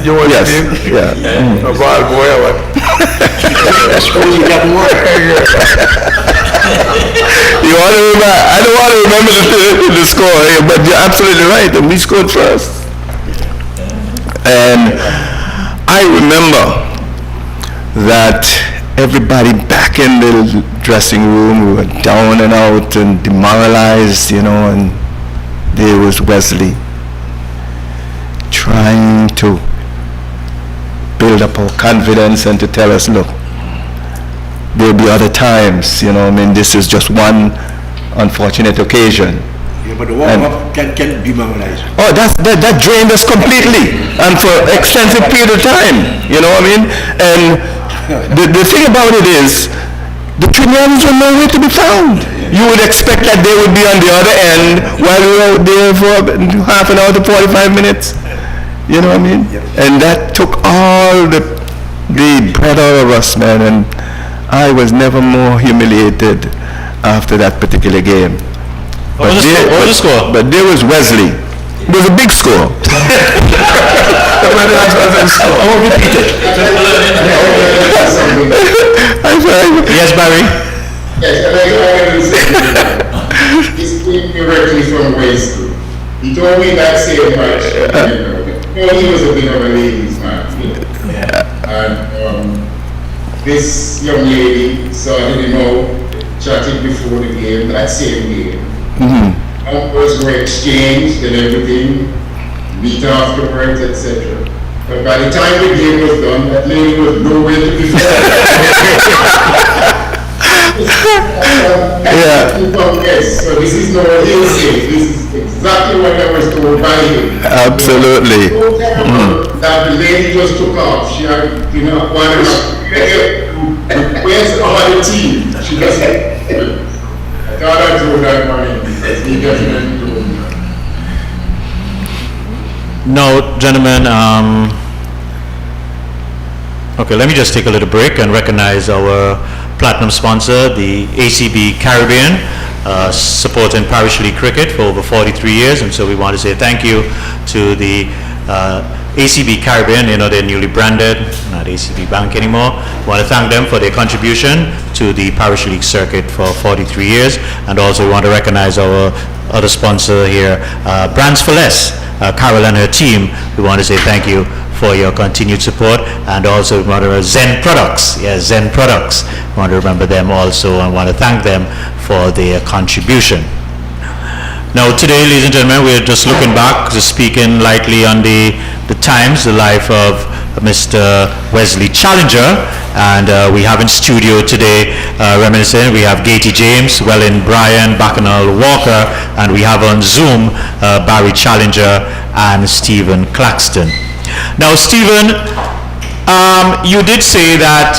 You want yes, the name? yeah. A ball boy or what? You want to remember? I don't want to remember the score here, but you're absolutely right. And we scored first. And I remember that everybody back in the dressing room, we were down and out and demoralized, and there was Wesley trying to build up our confidence and to tell us, look, there'll be other times, this is just one unfortunate occasion. Yeah, but the warm-up can demoralize. Oh, that drained us completely, and for extensive period of time, And the thing about it is, the Trinidadians were nowhere to be found. You would expect that they would be on the other end while we were out there for half an hour to 45 minutes. You know what I mean? Yep. And that took all the breath out of us, man, and I was never more humiliated after that particular game. What was the score? But there was Wesley. It was a big score. I won't repeat it. Yes, Barry? Yes, I want to say this came directly from Wesley. He told me that same match. He was a bit of a ladies' man. And this young lady started him out, chatting before the game, that same game. Numbers were exchanged and everything, meet afterwards, etc. But by the time the game was done, that lady was nowhere to be found. Yes, so this is no hearsay. This is exactly what I was told by him. Absolutely. That the lady just took off. She had, wanted where's all the team? She doesn't. I thought I told that money because he definitely told me. No, gentlemen, okay, let me just take a little break and recognize our platinum sponsor, the ACB Caribbean, supporting Parish League Cricket for over 43 years, and so we want to say thank you to the ACB Caribbean. They're newly branded, not ACB Bank anymore. We want to thank them for their contribution to the Parish League circuit for 43 years, and also we want to recognize our other sponsor here, Brands for Less, Carol and her team. We want to say thank you for your continued support, and also we want to Zen Products. Yes, Zen Products. We want to remember them also and want to thank them for their contribution. Now today, ladies and gentlemen, we're just looking back, just speaking lightly on the times, the life of Mr. Wesley Challenger, and we have in studio today reminiscing, we have Gaty James, Welling Bryan, Bacchanal Walker, and we have on Zoom Barry Challenger and Stephen Claxton. Now Stephen, you did say that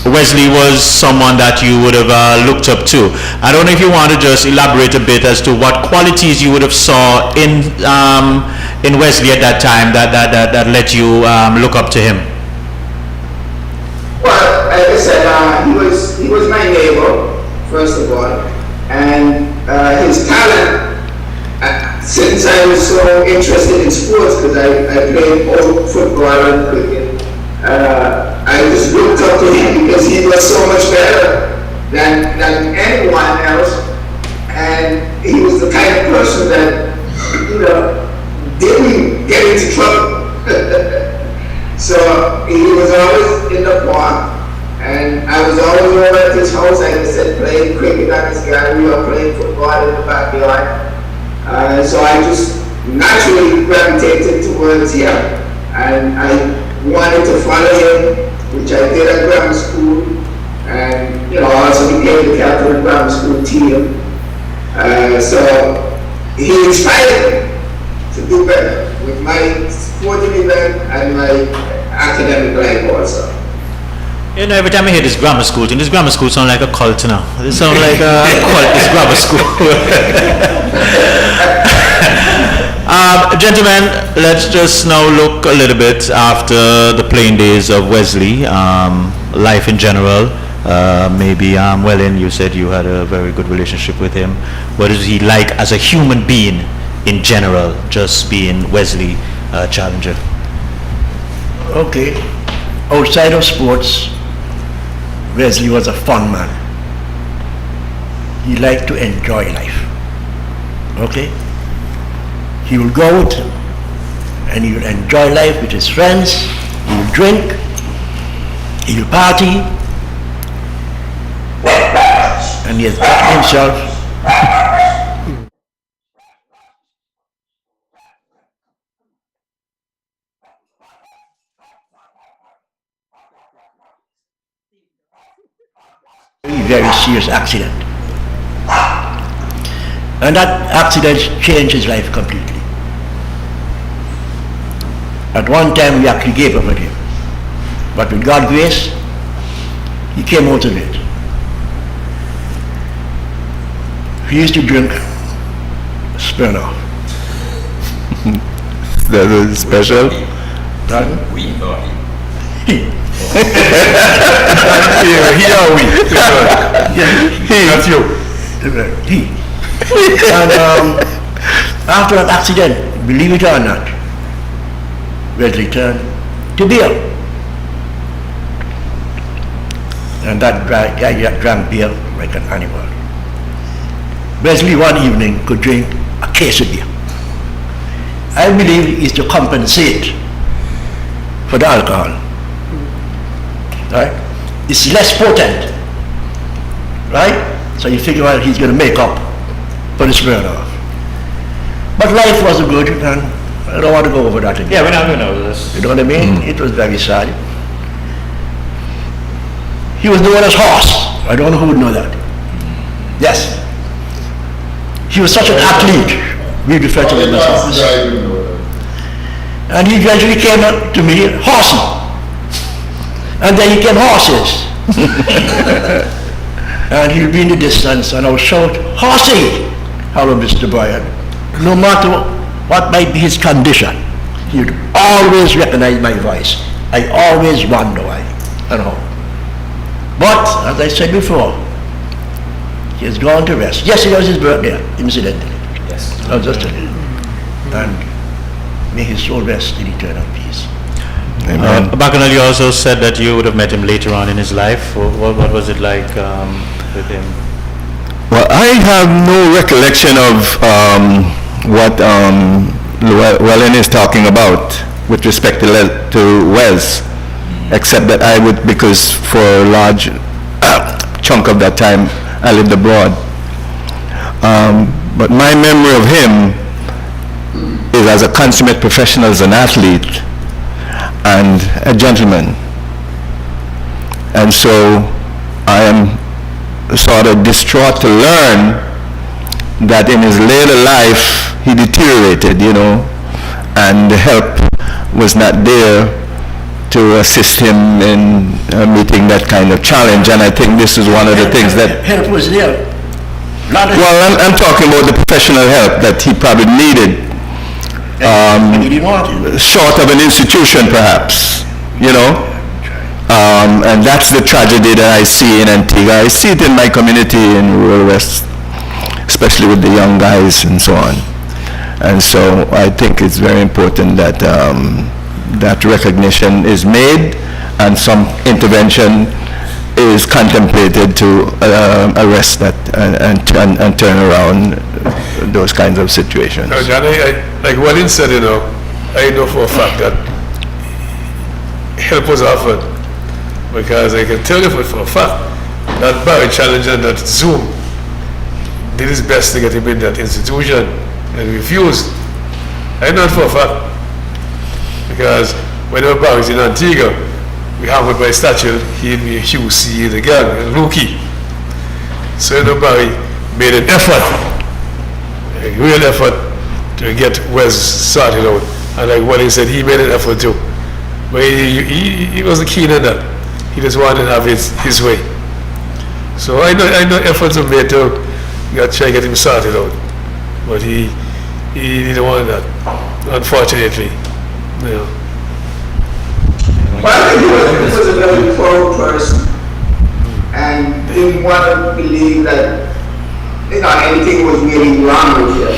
Wesley was someone that you would have looked up to. I don't know if you want to just elaborate a bit as to what qualities you would have saw in Wesley at that time that let you look up to him. Well, like I said, he was my neighbor, first of all, and his talent, since I was so interested in sports, because I played both football and cricket, I just looked up to him because he was so much better than anyone else, and he was the kind of person that, didn't get into trouble. So he was always in the park, and I was always over at his house, like I said, playing cricket on his gallery or playing football in the backyard. So I just naturally gravitated towards him, and I wanted to follow him, which I did at grammar school, and also became the captain of the grammar school team. So he inspired me to do better with my sporting event and my academic life also. Every time I hear this grammar school thing, this grammar school sounds like a cult now. It sounds like a cult, this grammar school. Gentlemen, let's just now look a little bit after the playing days of Wesley, life in general. Maybe Wellen, you said you had a very good relationship with him. What is he like as a human being in general, just being Wesley Challenger? Okay, outside of sports, Wesley was a fun man. He liked to enjoy life. Okay? He would go out and he would enjoy life with his friends. He would drink, he would party, and he has gotten himself very serious accident. And that accident changed his life completely. At one time we actually gave up on him. But with God's grace, he came out of it. He used to drink Smirnoff. That was special. Pardon? We thought He or we? That's you. He. And after that accident, believe it or not, Wesley turned to beer. And that guy drank beer like an animal. Wesley one evening could drink a case of beer. I believe it's to compensate for the alcohol. Right? It's less potent. Right? So you figure out he's going to make up for the Smirnoff. But life was good, and I don't want to go over that again. Yeah, we know this. You know what I mean? It was very sad. He was known as Horse. I don't know who would know that. Yes. He was such an athlete. We refer to him as Horse. And he eventually came up to me, Horsey. And then he came Horses. And he'll be in the distance and I'll shout, Horsey! Hello, Mr. Bryan. No matter what might be his condition, he'd always recognize my voice. I always wonder why and how. But, as I said before, he has gone to rest. Yesterday was his birthday, incidentally. yes. I was just telling you. And may his soul rest in eternal peace. Amen. Bacchanal, you also said that you would have met him later on in his life. What was it like with him? Well, I have no recollection of what Wellen is talking about with respect to Wells, except that I would, because for a large chunk of that time I lived abroad. But my memory of him is as a consummate professional, as an athlete, and a gentleman. And so I am sort of distraught to learn that in his later life he deteriorated, and the help was not there to assist him in meeting that kind of challenge. And I think this is one of the things that... Help was there. Well, I'm talking about the professional help that he probably needed. He didn't want it. Short of an institution, perhaps, you know. And that's the tragedy that I see in Antigua. I see it in my community in rural West, especially with the young guys and so on. And so I think it's very important that that recognition is made and some intervention is contemplated to arrest that and turn around those kinds of situations. Now, John, like what he said, you know, I know for a fact that help was offered, because I can tell you for a fact that Barry Challenger, that Zoom, did his best to get him in that institution and refused. I know it for a fact, because whenever Barry's in Antigua, we have it by statute, he'd be a QC in the gang, a rookie. So you know, Barry made an effort, a real effort to get Wes sorted out. And like what he said, he made an effort too. But he wasn't keen on that. He just wanted to have his way. So I know efforts were made to try to get him sorted out. But he didn't want that, unfortunately. You know. Well, I think he was a very thorough person and didn't want to believe that, you know, anything was really wrong with him.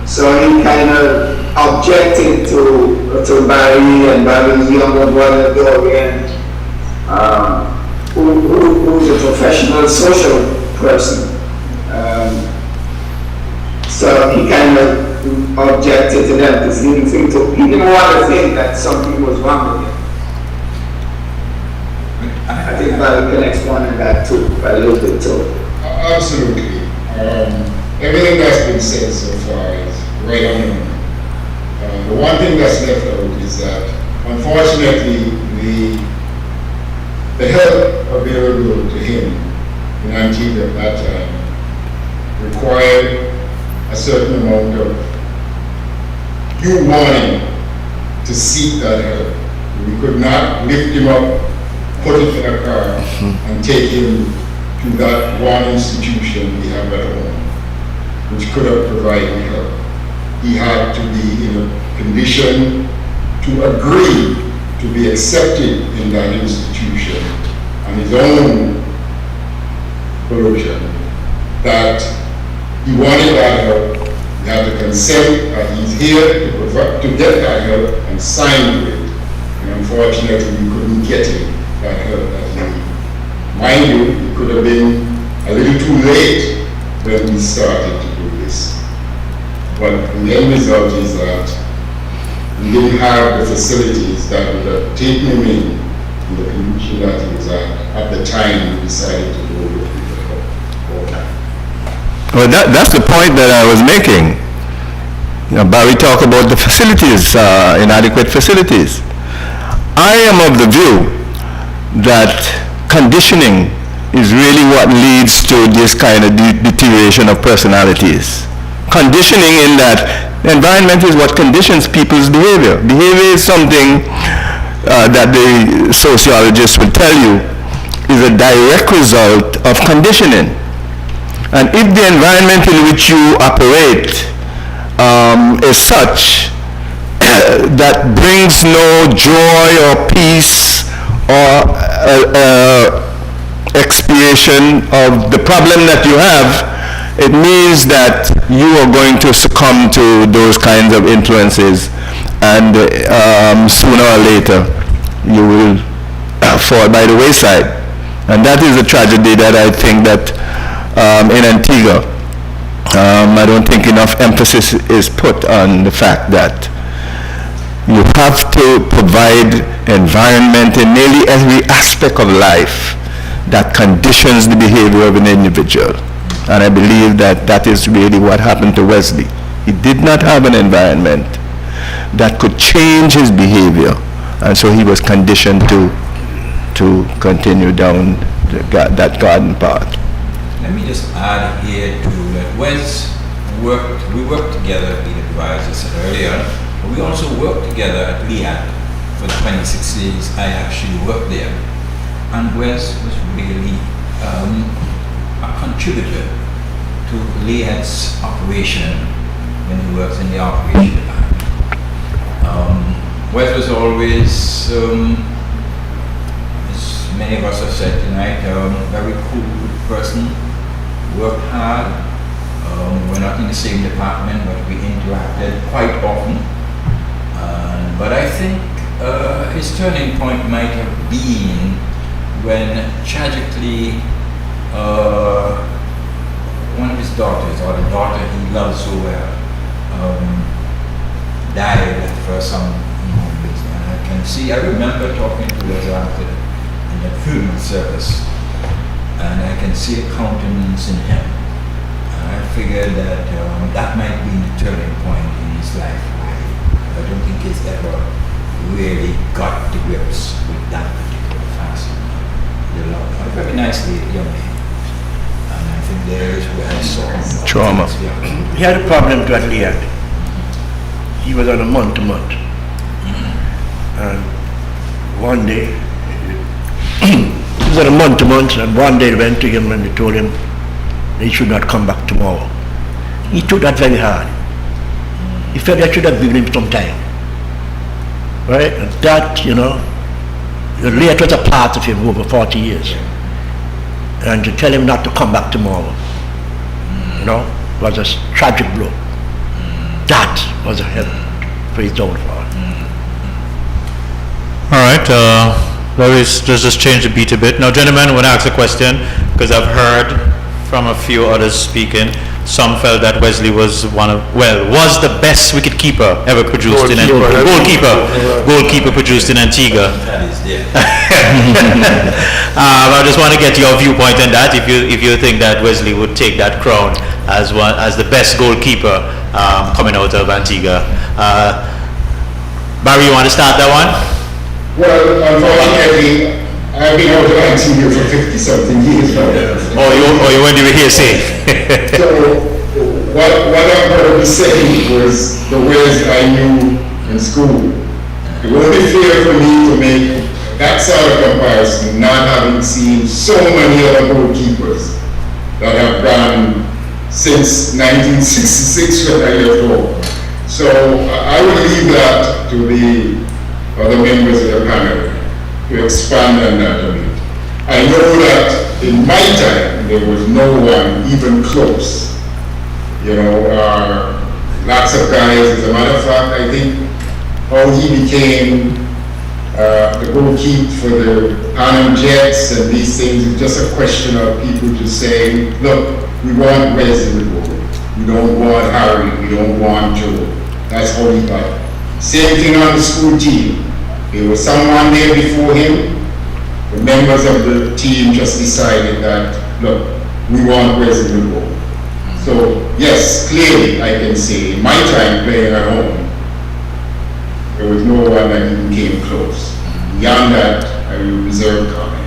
So he kind of objected to Barry and Barry's younger brother Dorian, who's a professional social person. So he kind of objected to them because he didn't want to think that something was wrong with him. I think Barry can expand on that too, a little bit too. Absolutely. Everything that's been said so far is right on the money. The one thing that's left out is that, unfortunately, the help available to him in Antigua at that time required a certain amount of you wanting to seek that help. We could not lift him up, put him in a car, and take him to that one institution we have at home, which could have provided help. He had to be in a condition to agree to be accepted in that institution on his own volition, that he wanted that help. He had to consent that he's here to get that help and sign to it. And unfortunately, we couldn't get him that help that he needed. Mind you, it could have been a little too late when we started to do this. But the end result is that we didn't have the facilities that would have taken him in the condition that he was at the time we decided to go with the help. Well, that's the point that I was making. You know, Barry talked about the facilities, inadequate facilities. I am of the view that conditioning is really what leads to this kind of deterioration of personalities. Conditioning in that the environment is what conditions people's behavior. Behavior is something that the sociologists will tell you is a direct result of conditioning. And if the environment in which you operate is such that brings no joy or peace or expiation of the problem that you have, it means that you are going to succumb to those kinds of influences, and sooner or later you will fall by the wayside. And that is a tragedy that I think that in Antigua, I don't think enough emphasis is put on the fact that you have to provide environment in nearly every aspect of life that conditions the behavior of an individual. And I believe that that is really what happened to Wesley. He did not have an environment that could change his behavior, and so he was conditioned to continue down that garden path. Let me just add here to that we worked together, the advisor said earlier, but we also worked together at LEAD. for the 26 years I actually worked there. And Wes was really a contributor to Leah's operation when he works in the operation department. Wes was always, as many of us have said tonight, very cool person, worked hard. We're not in the same department, but we interacted quite often. But I think his turning point might have been when tragically one of his daughters, or the daughter he loved so well, died for some reason. And I remember talking to Wes after in the funeral service, and I can see a countenance in him. And I figured that that might be the turning point in his life. I don't think he's ever really got to grips with that particular facet. A very nicely young man. And I think there is where I saw him. Trauma. He had a problem to at Leah. He was on a month-to-month. And one day, he was on a month-to-month, and one day they went to him and they told him he should not come back tomorrow. He took that very hard. He felt I should have given him some time. Right? And that, Leah was a part of him over 40 years. And to tell him not to come back tomorrow, was a tragic blow. That was a hell for his downfall. All right, let's just change the beat a bit. Now, gentlemen, I want to ask a question, because I've heard from a few others speaking. Some felt that Wesley was was the best wicketkeeper ever produced in Antigua. Goalkeeper produced in Antigua. That is there. I just want to get your viewpoint on that. If you think that Wesley would take that crown as the best goalkeeper coming out of Antigua. Barry, you want to start that one? Well, unfortunately, I've been out of Antigua for 50-something years now. Or you went to hearsay? So, what I heard you saying was the ways I knew in school. It won't be fair for me to make that sort of comparison, not having seen so many other goalkeepers that have gone since 1966 when I left home. So, I will leave that to the other members of the panel to expand on that a bit. I know that in my time, there was no one even close. Lots of guys, as a matter of fact, I think how he became the goalkeeper for the Pan Am Jets and these things is just a question of people just saying, look, we want Wesley to go. We don't want Harry, we don't want Joe. That's how he got it. Same thing on the school team. There was someone there before him. The members of the team just decided that, look, we want Wesley to go. So, yes, clearly I can say, in my time playing at home, there was no one that even came close. Beyond that, I will reserve comment.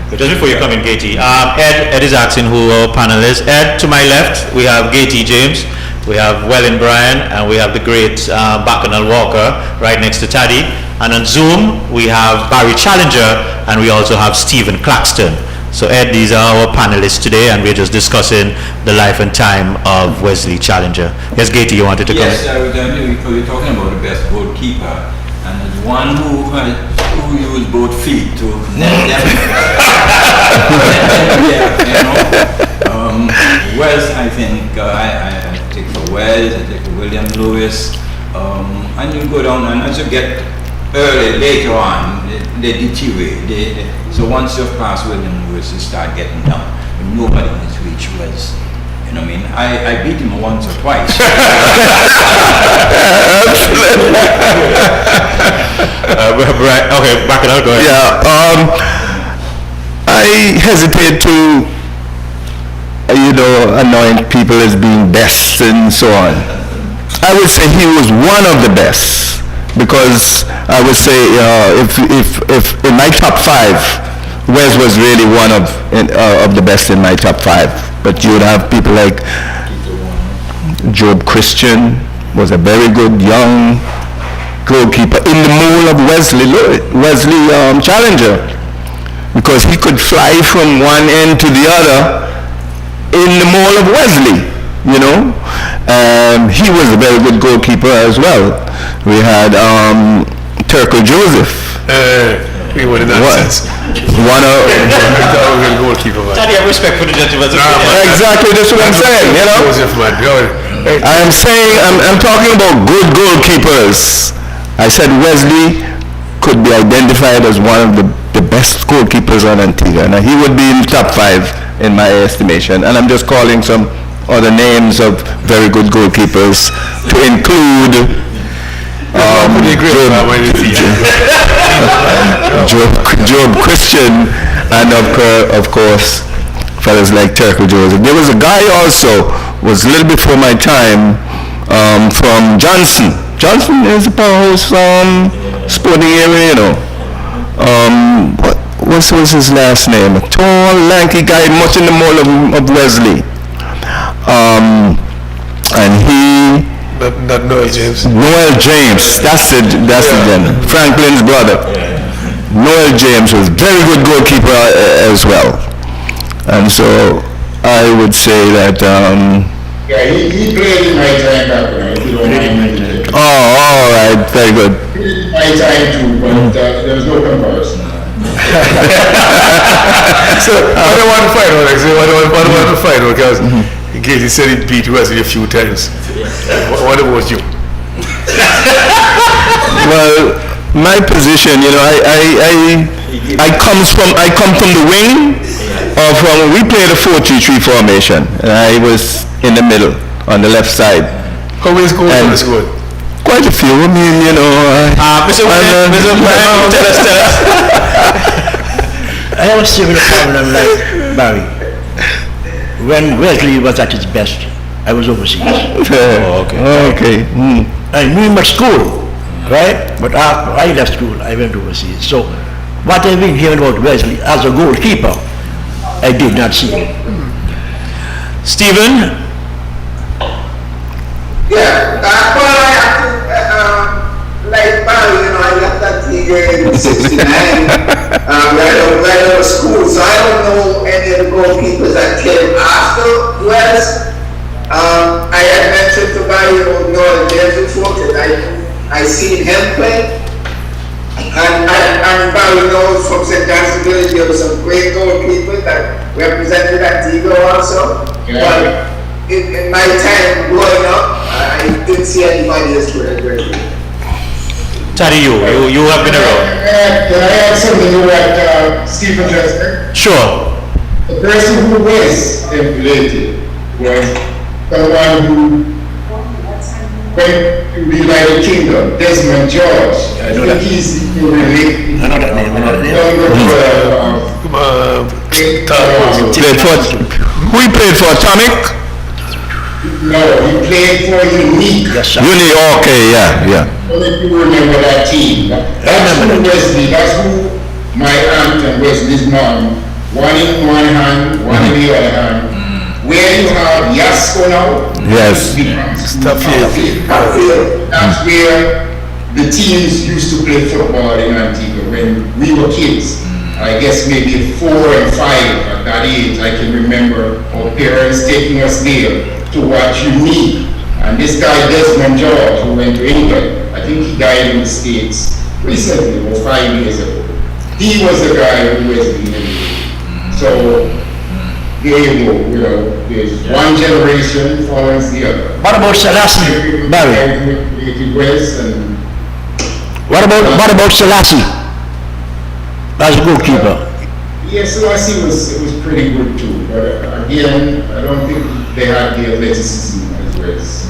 But just before you come in, Katie, Ed is asking who our panel is. Ed, to my left, we have Katie James, we have Wellen Bryan, and we have the great Bacchanal Walker right next to Taddy. And on Zoom, we have Barry Challenger, and we also have Stephen Claxton. So Ed, these are our panelists today, and we're just discussing the life and time of Wesley Challenger. Yes, Katie, you wanted to come in? Yes, I was you're talking about the best goalkeeper, and there's one who used both feet to net them. Wes, I think, I take for Wes, I take for William Lewis, and you go down, and as you get later on, they deteriorate. So once you've passed William Lewis, you start getting down. But nobody in his reach was, I beat him once or twice. Okay, back it up, go ahead. Yeah, I hesitate to, anoint people as being best and so on. I would say he was one of the best, because I would say if in my top five, Wes was really one of the best in my top five. But you would have people like Job Christian, was a very good young goalkeeper in the mold of Wesley Challenger, because he could fly from one end to the other in the mold of Wesley, you know. He was a very good goalkeeper as well. We had Turco Joseph. We were in that sense. One of goalkeeper, man. Daddy, I have respect for the gentleman. exactly, that's what I'm saying, you know. Joseph, man. I'm saying, I'm talking about good goalkeepers. I said Wesley could be identified as one of the best goalkeepers on Antigua, and he would be in the top 5 in my estimation. And I'm just calling some other names of very good goalkeepers to include Job Christian, and of course fellas like Turco Joseph. There was a guy also, was a little before my time, from Johnson. Johnson is a powerhouse sporting area, you know. What was his last name? A tall, lanky guy, much in the mold of Wesley. And he... Not Noel James. Noel James, that's the gentleman. Franklin's brother. Noel James was very good goalkeeper as well. And so I would say that... Yeah, he played in my time back when, if you don't mind. all right, very good. He played in my time too, but there was no comparison. So, I don't want to fight out, actually. I don't want to fight out, because he said he beat Wesley a few times. What about you? Well, my position, you know, I come from the wing, or from, we played a 4-3-3 formation, and I was in the middle, on the left side. How many goals in the squad? Quite a few. I mean, you know. Mr. William, tell us. I have a similar problem like Barry. When Wesley was at his best, I was overseas. Okay. I knew him at school, right? But after I left school, I went overseas. So what I've been hearing about Wesley as a goalkeeper, I did not see him. Stephen? Yeah, well, I have to, like Barry, you know, I left that league in '69, right out of school, so I don't know any of the goalkeepers that came after Wes. I had mentioned to Barry about Noel James before, because I seen him play, and Barry knows from St. John's Village there were some great goalkeepers that represented Antigua also. Yeah. But in my time growing up, I didn't see anybody as good as Wesley. Taddy, you have been around. Can I add something to what Stephen just said? Sure. The person who was inflated was the one who went to the United Kingdom, Desmond George. I think he's related. I know that name. Who he played for? Atomic? No, he played for Unique. Yes, sir. Okay, yeah. Well, if you remember that team, that's who Wesley, that's who my aunt and Wesley's mom, one in one hand, one in the other hand. Where you have Yasko now, Yes. that's where the teams used to play football in Antigua when we were kids. I guess maybe 4 and 5 at that age. I can remember our parents taking us there to watch Unique. And this guy Desmond George, who went to England, I think he died in the States recently, about 5 years ago. He was the guy who was in the So there you go, you know, there's one generation follows the other. What about Selassie, Barry? What about Selassie as a goalkeeper? Yes, Selassie was pretty good too, but again, I don't think they had the athleticism as Wes.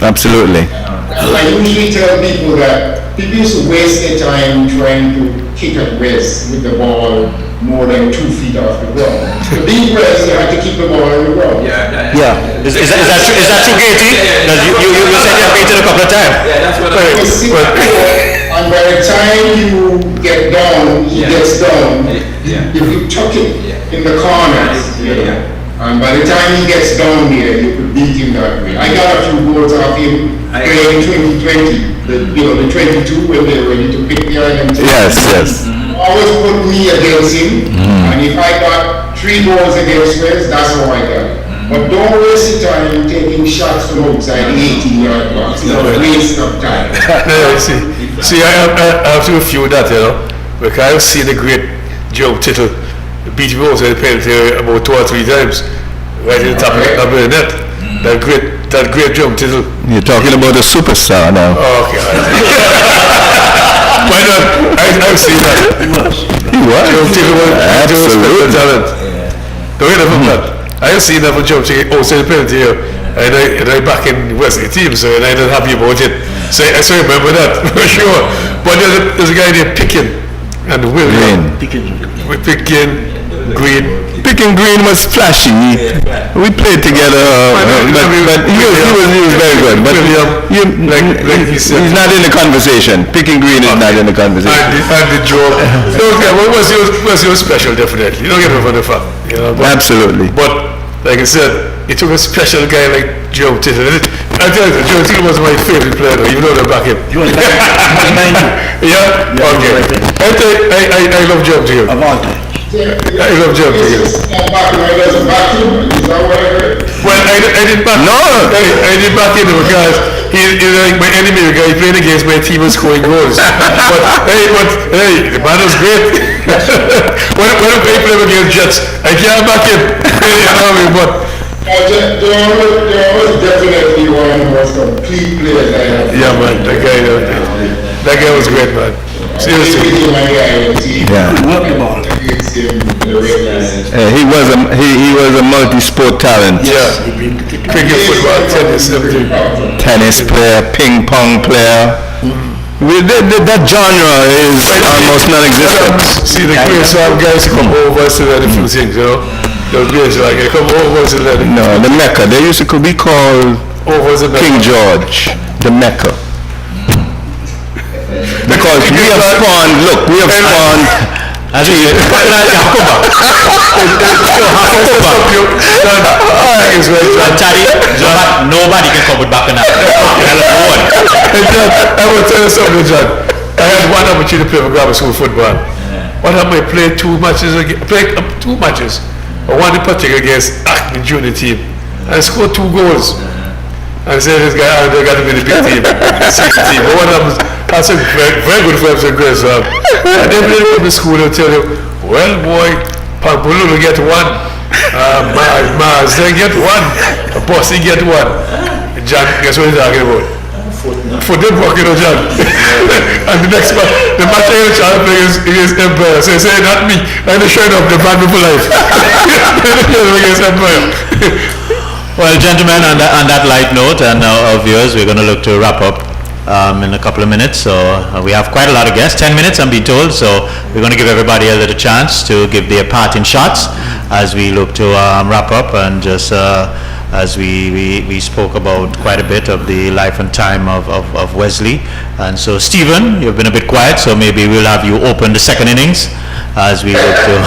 Absolutely. I usually tell people that people used to waste their time trying to kick at Wes with the ball more than 2 feet off the ground. To beat Wes, you had to keep the ball on the ground. Yeah. Is that true, Katie? Because you said you have beaten a couple of times. Yeah, that's what I And by the time you get down, he gets down. Yeah. If you tuck it in the corners, you know, and by the time he gets down there, you could beat him that way. I got a few goals off him playing 2020, the 22 when they were ready to pick the Ireland team. Yes. Always put me against him, and if I got 3 goals against Wales, that's how I got it. But don't waste your time taking shots from outside the 18-yard box. It's a waste of time. No, see, I have to refute that, because I've seen the great Joe Tittle beat me also in the penalty about 2 or 3 times, right in the top of the net. That great Joe Tittle. You're talking about a superstar now. Oh, okay. Why not? I've seen that. He was. Joe Tittle was Absolutely. talent. Don't get from that. I have seen that for Joe Tittle outside the penalty here. And I back in Wesley team, so and I'm not happy about it. So I remember that for sure. But there's a guy named Pickin and William. Picking Green was flashy. We played together, but he was very good. But he's not in the conversation. Picking Green is not in the conversation. And the joke. Was your special, definitely. You don't get it from the fact. Absolutely. But like I said, it took a special guy like Joe Tittle. I tell you, Joe Tittle was my favorite player, even though they're back him. You want to remind you? Yeah? Okay. I love Joe Tittle. Of all time. I love Joe Tittle. Is that what I heard? Well, I did back. No. I did back him because he's like my enemy. The guy playing against my team and scoring goals. but hey, the man was great. when I play against Jets, I can't back him. But There was definitely one of the most complete players I have. yeah, man, that guy was great, man. Seriously. Yeah. He was a multi-sport talent. Yeah. Cricket, football, tennis, everything. Tennis player, ping pong player. That genre is almost non-existent. See, the greats have guys come over to learn a few things, The greats like they come over to learn. No, the Mecca. They used to be called Over to King George, the Mecca. Because we have spawned. Nobody can come with back in that. I will tell you something, John. I had one opportunity to play for grammar school football. What happened? I played 2 matches, but one in particular against Acme junior team. I scored 2 goals. I said, this guy, they got to be the big team, senior team. But what happens? I said, very good friends and great, so. And then when they come to school, they'll tell you, well, boy, Pampulu will get 1. Mars, they get 1. Bossy get 1. John, guess what he's talking about? Football, John. And the next one, the match I'm trying to play against Empire. So he said, not me. I'm showing up the band for life. Against Empire. Well, gentlemen, on that light note, and our viewers, we're going to look to wrap up in a couple of minutes. So we have quite a lot of guests, 10 minutes I'm being told, so we're going to give everybody a little chance to give their parting shots as we look to wrap up, and just as we spoke about quite a bit of the life and time of Wesley. And so Stephen, you've been a bit quiet, so maybe we'll have you open the second innings as we look to...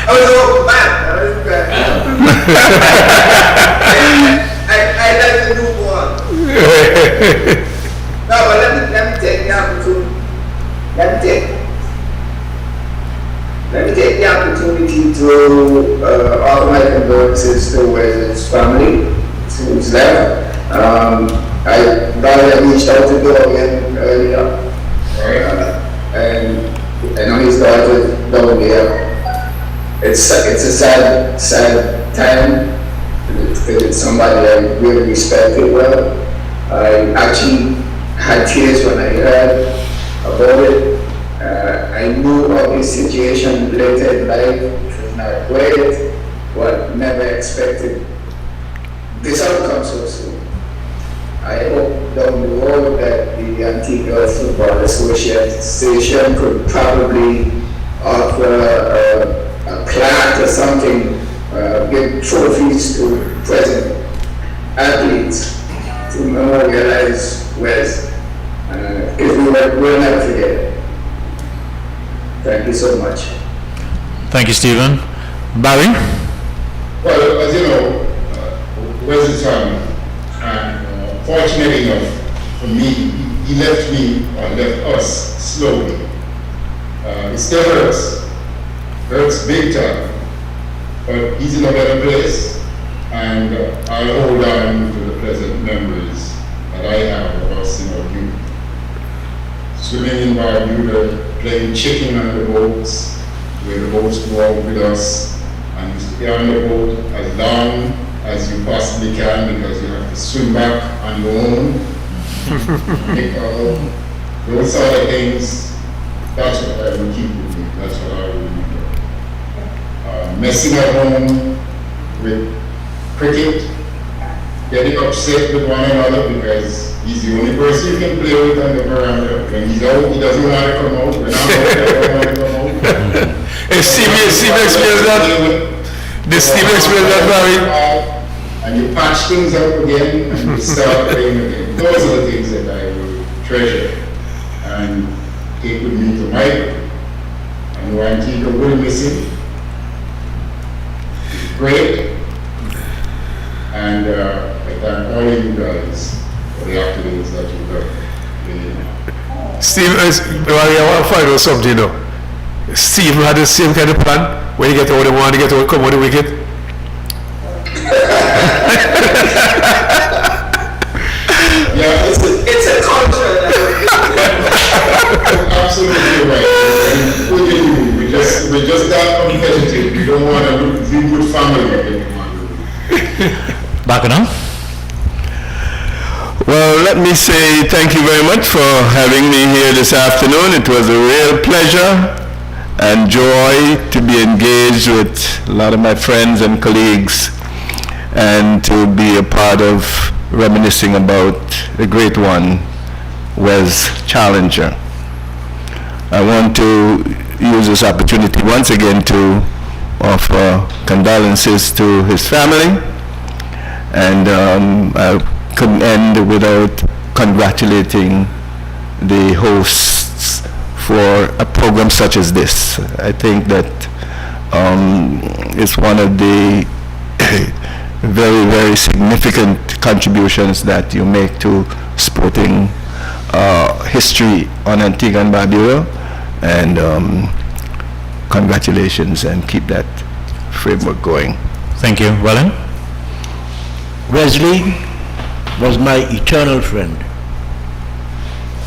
I was all back. I like to do one. No, but let me take the opportunity. Let me take the opportunity to offer my condolences to Wesley's family, who's left. I reached out to Dorian earlier, and I know his daughter down there. It's a sad time. It's somebody I really respected well. I actually had tears when I heard about it. I knew of his situation later in life. It was not great, but never expected this outcome so soon. I hope down the road that the Antigua Football Association could probably offer a plaque or something, give trophies to present athletes to memorialize Wes, because we'll never forget it. Thank you so much. Thank you, Stephen. Barry? Well, as you know, Wesley's family and fortunate enough for me, he left me, or left us slowly. It still hurts big time, but he's in a better place, and I'll hold on to the pleasant memories that I have of us in our youth. Swimming in Barbuda, playing chicken on the boats, where the boats go out with us, and you stay on the boat as long as you possibly can because you have to swim back on your own. Those sort of things, that's what I will keep with me, that's what I will remember. Messing at home with cricket, getting upset with one another because he's the only person you can play with on the veranda. When he's out, he doesn't want to come out. When I'm out, I don't want to come out. Hey, Steve experienced that. Did Steve experience that, Barry? And you patch things up again and you start playing again. Those are the things that I will treasure and take with me to my I know Antigua will miss him. He's great. And I thank all of you guys for the activities that you've done. Steve, I want to find out something though. Steve had the same kind of plan when you get over the one, you get over, come over the wicket. Yeah, It's a culture. absolutely right. What do you do? We're just that competitive. We don't want to be good family. Back on. Well, let me say thank you very much for having me here this afternoon. It was a real pleasure and joy to be engaged with a lot of my friends and colleagues and to be a part of reminiscing about the great one, Wes Challenger. I want to use this opportunity once again to offer condolences to his family, and I couldn't end without congratulating the hosts for a program such as this. I think that it's one of the very, very significant contributions that you make to sporting history on Antigua and Barbuda, and congratulations, and keep that framework going. Thank you. Welland? Wesley was my eternal friend.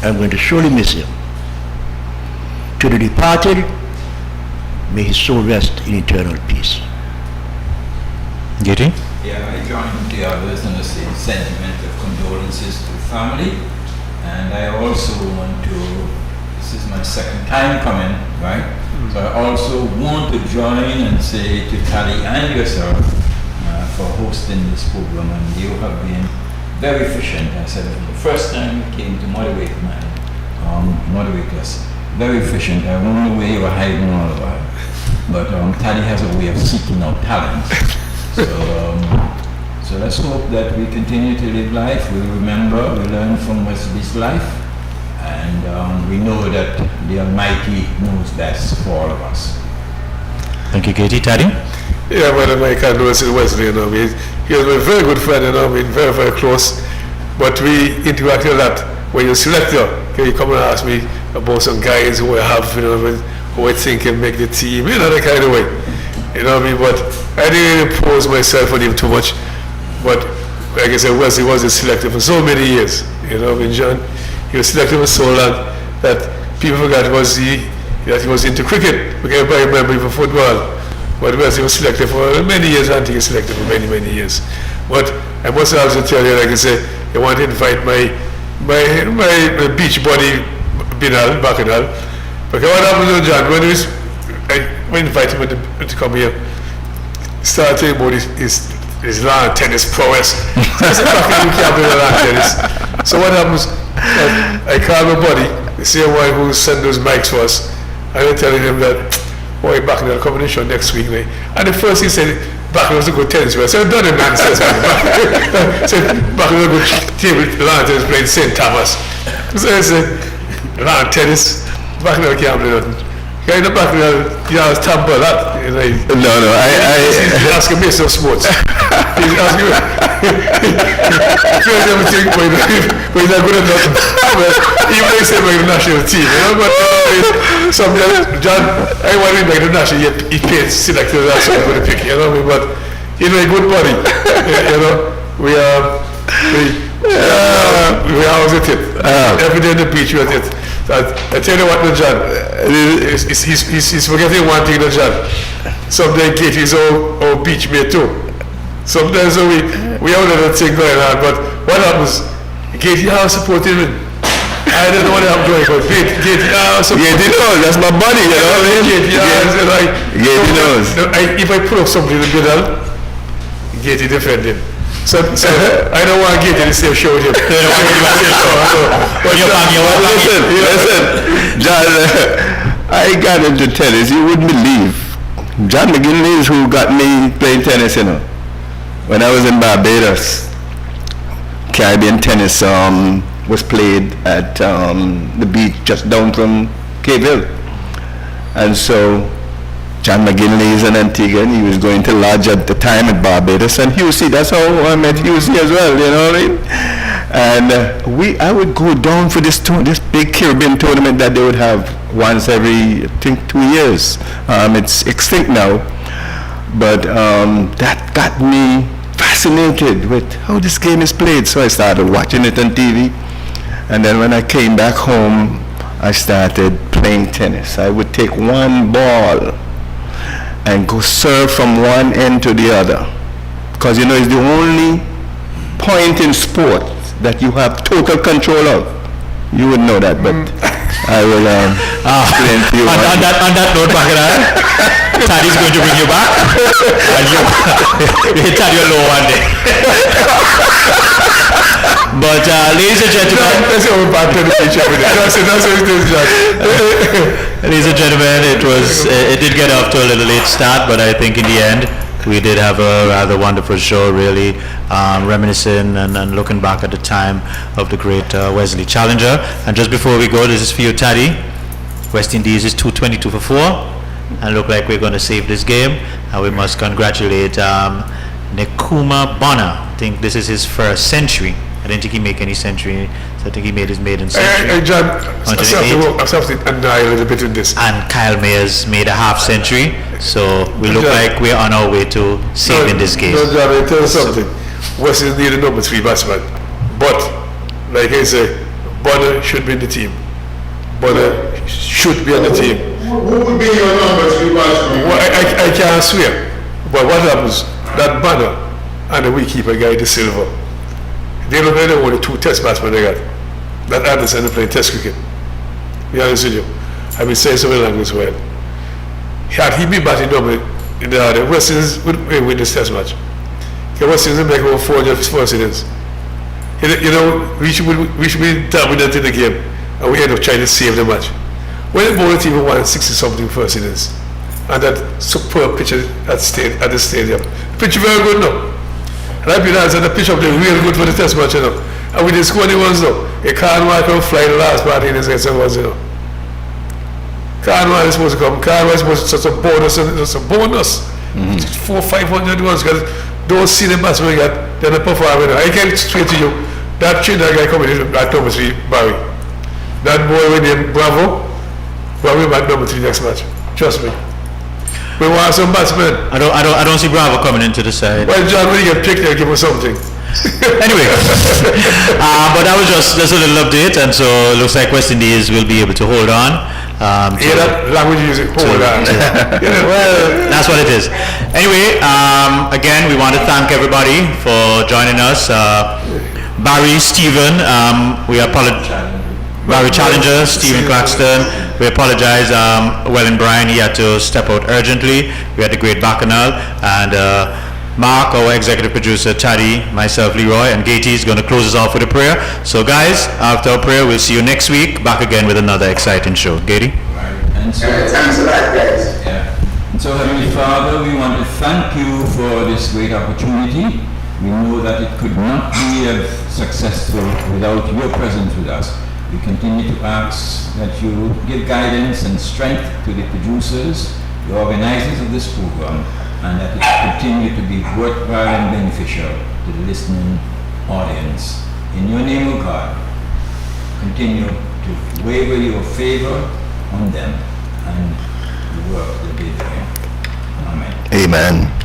I'm going to surely miss him. To the departed, may his soul rest in eternal peace. Giti? Yeah, I join the others in the same sentiment of condolences to the family, and I also want to, this is my second time coming, right? So I also want to join and say to Tally and yourself for hosting this program, and you have been very efficient. I said it the first time you came to moderate us, very efficient. I don't know where you were hiding all the while, but Tally has a way of seeking out talent. So let's hope that we continue to live life. We remember, we learn from Wesley's life, and we know that the Almighty knows best for all of us. Thank you, Katie. Taddy? Yeah, well, my condolences to Wesley, he was a very good friend, very, very close. But we interacted a lot. When you select you come and ask me about some guys who I have, who I think can make the team, that kind of way. But I didn't impose myself on him too much. But like I said, Wesley was selected for so many years. John, he was selected for so long that people forgot that he was into cricket. We can't remember him for football. But Wesley was selected for many years, and he was selected for many, many years. But I must also tell you, like I say, I want to invite my beach buddy, Bacchanal. Because what happened to John, I invite him to come here, start talking about his lawn tennis prowess. I said, Bacchanal, you can't play lawn tennis. So what happens, I call my buddy, the same one who sent those mics for us, and I'm telling him that, boy, Bacchanal coming to the show next week, man. And the first he said, Bacchanal was a good tennis player. So I done the nonsense. Said Bacchanal was a good table lawn tennis playing St. Thomas. So I said, lawn tennis, Bacchanal can't play nothing. Guy in the back, you know, Tampa, that. You know, No, he's asking me some sports. He's asking me. He feels everything, but he's not good at nothing. Even though he said like the national team, you know, but sometimes, John, I want to be like the national, yet he paid selectors, that's what I'm going to pick, you know what I mean? But he's a good buddy, you know. We are always at it. Every day on the beach, we're at it. I tell you what, no, John, he's forgetting one thing, no, John. Sometimes Katie is our beach mate too. Sometimes we have another thing going on, but what happens? Katie, how supportive him? I don't know what I'm doing, but Katie, how supportive. Katie knows, that's my buddy, you know what I mean? Katie knows. If I put up something in the middle, Katie defend him. So I don't want to get in the same show with him. Listen, John, I got into tennis, you wouldn't believe. John McGinley is who got me playing tennis, you know. When I was in Barbados, Caribbean tennis was played at the beach just down from Cape Hill. And so John McGinley is an Antiguan. He was going to lodge at the time at Barbados, and Husey, that's how I met Husey as well, you know what I mean? And I would go down for this big Caribbean tournament that they would have once every, I think, 2 years. It's extinct now, but that got me fascinated with how this game is played. So I started watching it on TV, and then when I came back home, I started playing tennis. I would take one ball and go serve from one end to the other, because you know it's the only point in sport that you have total control of. You would know that, but I will explain to you. On that note, Taddy's going to bring you back, and you hit Taddy low one day. But ladies and gentlemen, ladies and gentlemen, it did get off to a little late start, but I think in the end we did have a rather wonderful show, really reminiscing and looking back at the time of the great Wesley Challenger. And just before we go, this is for you, Taddy. West Indies is 222 for 4, and look like we're going to save this game. And we must congratulate Nekuma Bonner. I think this is his first century. I didn't think he made any century, so I think he made his maiden century. John, I have to annihilate a little bit in this. And Kyle Mayers made a half century, so we look like we're on our way to saving this game. No, John, I tell you something. West Indies need a number 3 batsman, but like I say, Bonner should be in the team. Bonner should be on the team. Who would be your number 3 batsman? Well, I can't swear, but what happens? That Bonner and the wicketkeeper guy, the Silver, they look like the only 2 test batsmen they got. That Anderson playing test cricket. Be honest with you. I've been saying something like this well. Had he been batting double in the West Indies would win this test match. The West Indies would make over 400 first innings. You know, we should be dominant in the game, and we end up trying to save the match. When the bowling team won 60-something first innings, and that superb pitch at the stadium. The pitch very good now. And I've been honest, and the pitch up there real good for the test match, you know. And we didn't score any ones though. A Carnwell come fly the last part in his against the ones, you know. Carnwell is supposed to come. Carnwell is supposed to such a bonus, and it's a bonus. 400-500 ones, because don't see the batsman yet, then they perform. I can straight to you, that Trinidad guy coming in at number 3, Barry. That boy with him, Bravo, will be at number 3 next match. Trust me. We want some batsmen. I don't see Bravo coming into the side. Well, John, when you get picked, they'll give us something. Anyway, but that was just a little update, and so it looks like West Indies will be able to hold on. That language you use, hold on. Well, that's what it is. Anyway, again, we want to thank everybody for joining us. Barry, Stephen, we apologize. Barry Challenger, Stephen Claxton, we apologize. Wellen Bryan, he had to step out urgently. We had the great Bacchanal, and Mark, our executive producer, Taddy, myself, Leroy, and Gatey is going to close us off with a prayer. So guys, after our prayer, we'll see you next week, back again with another exciting show. Gatey? Thanks a lot, guys. Yeah. And so, Heavenly Father, we want to thank you for this great opportunity. We know that it could not be as successful without your presence with us. We continue to ask that you give guidance and strength to the producers, the organizers of this program, and that it continue to be worthwhile and beneficial to the listening audience. In your name, O God, continue to waver your favor on them and the work that they do. Amen. Amen.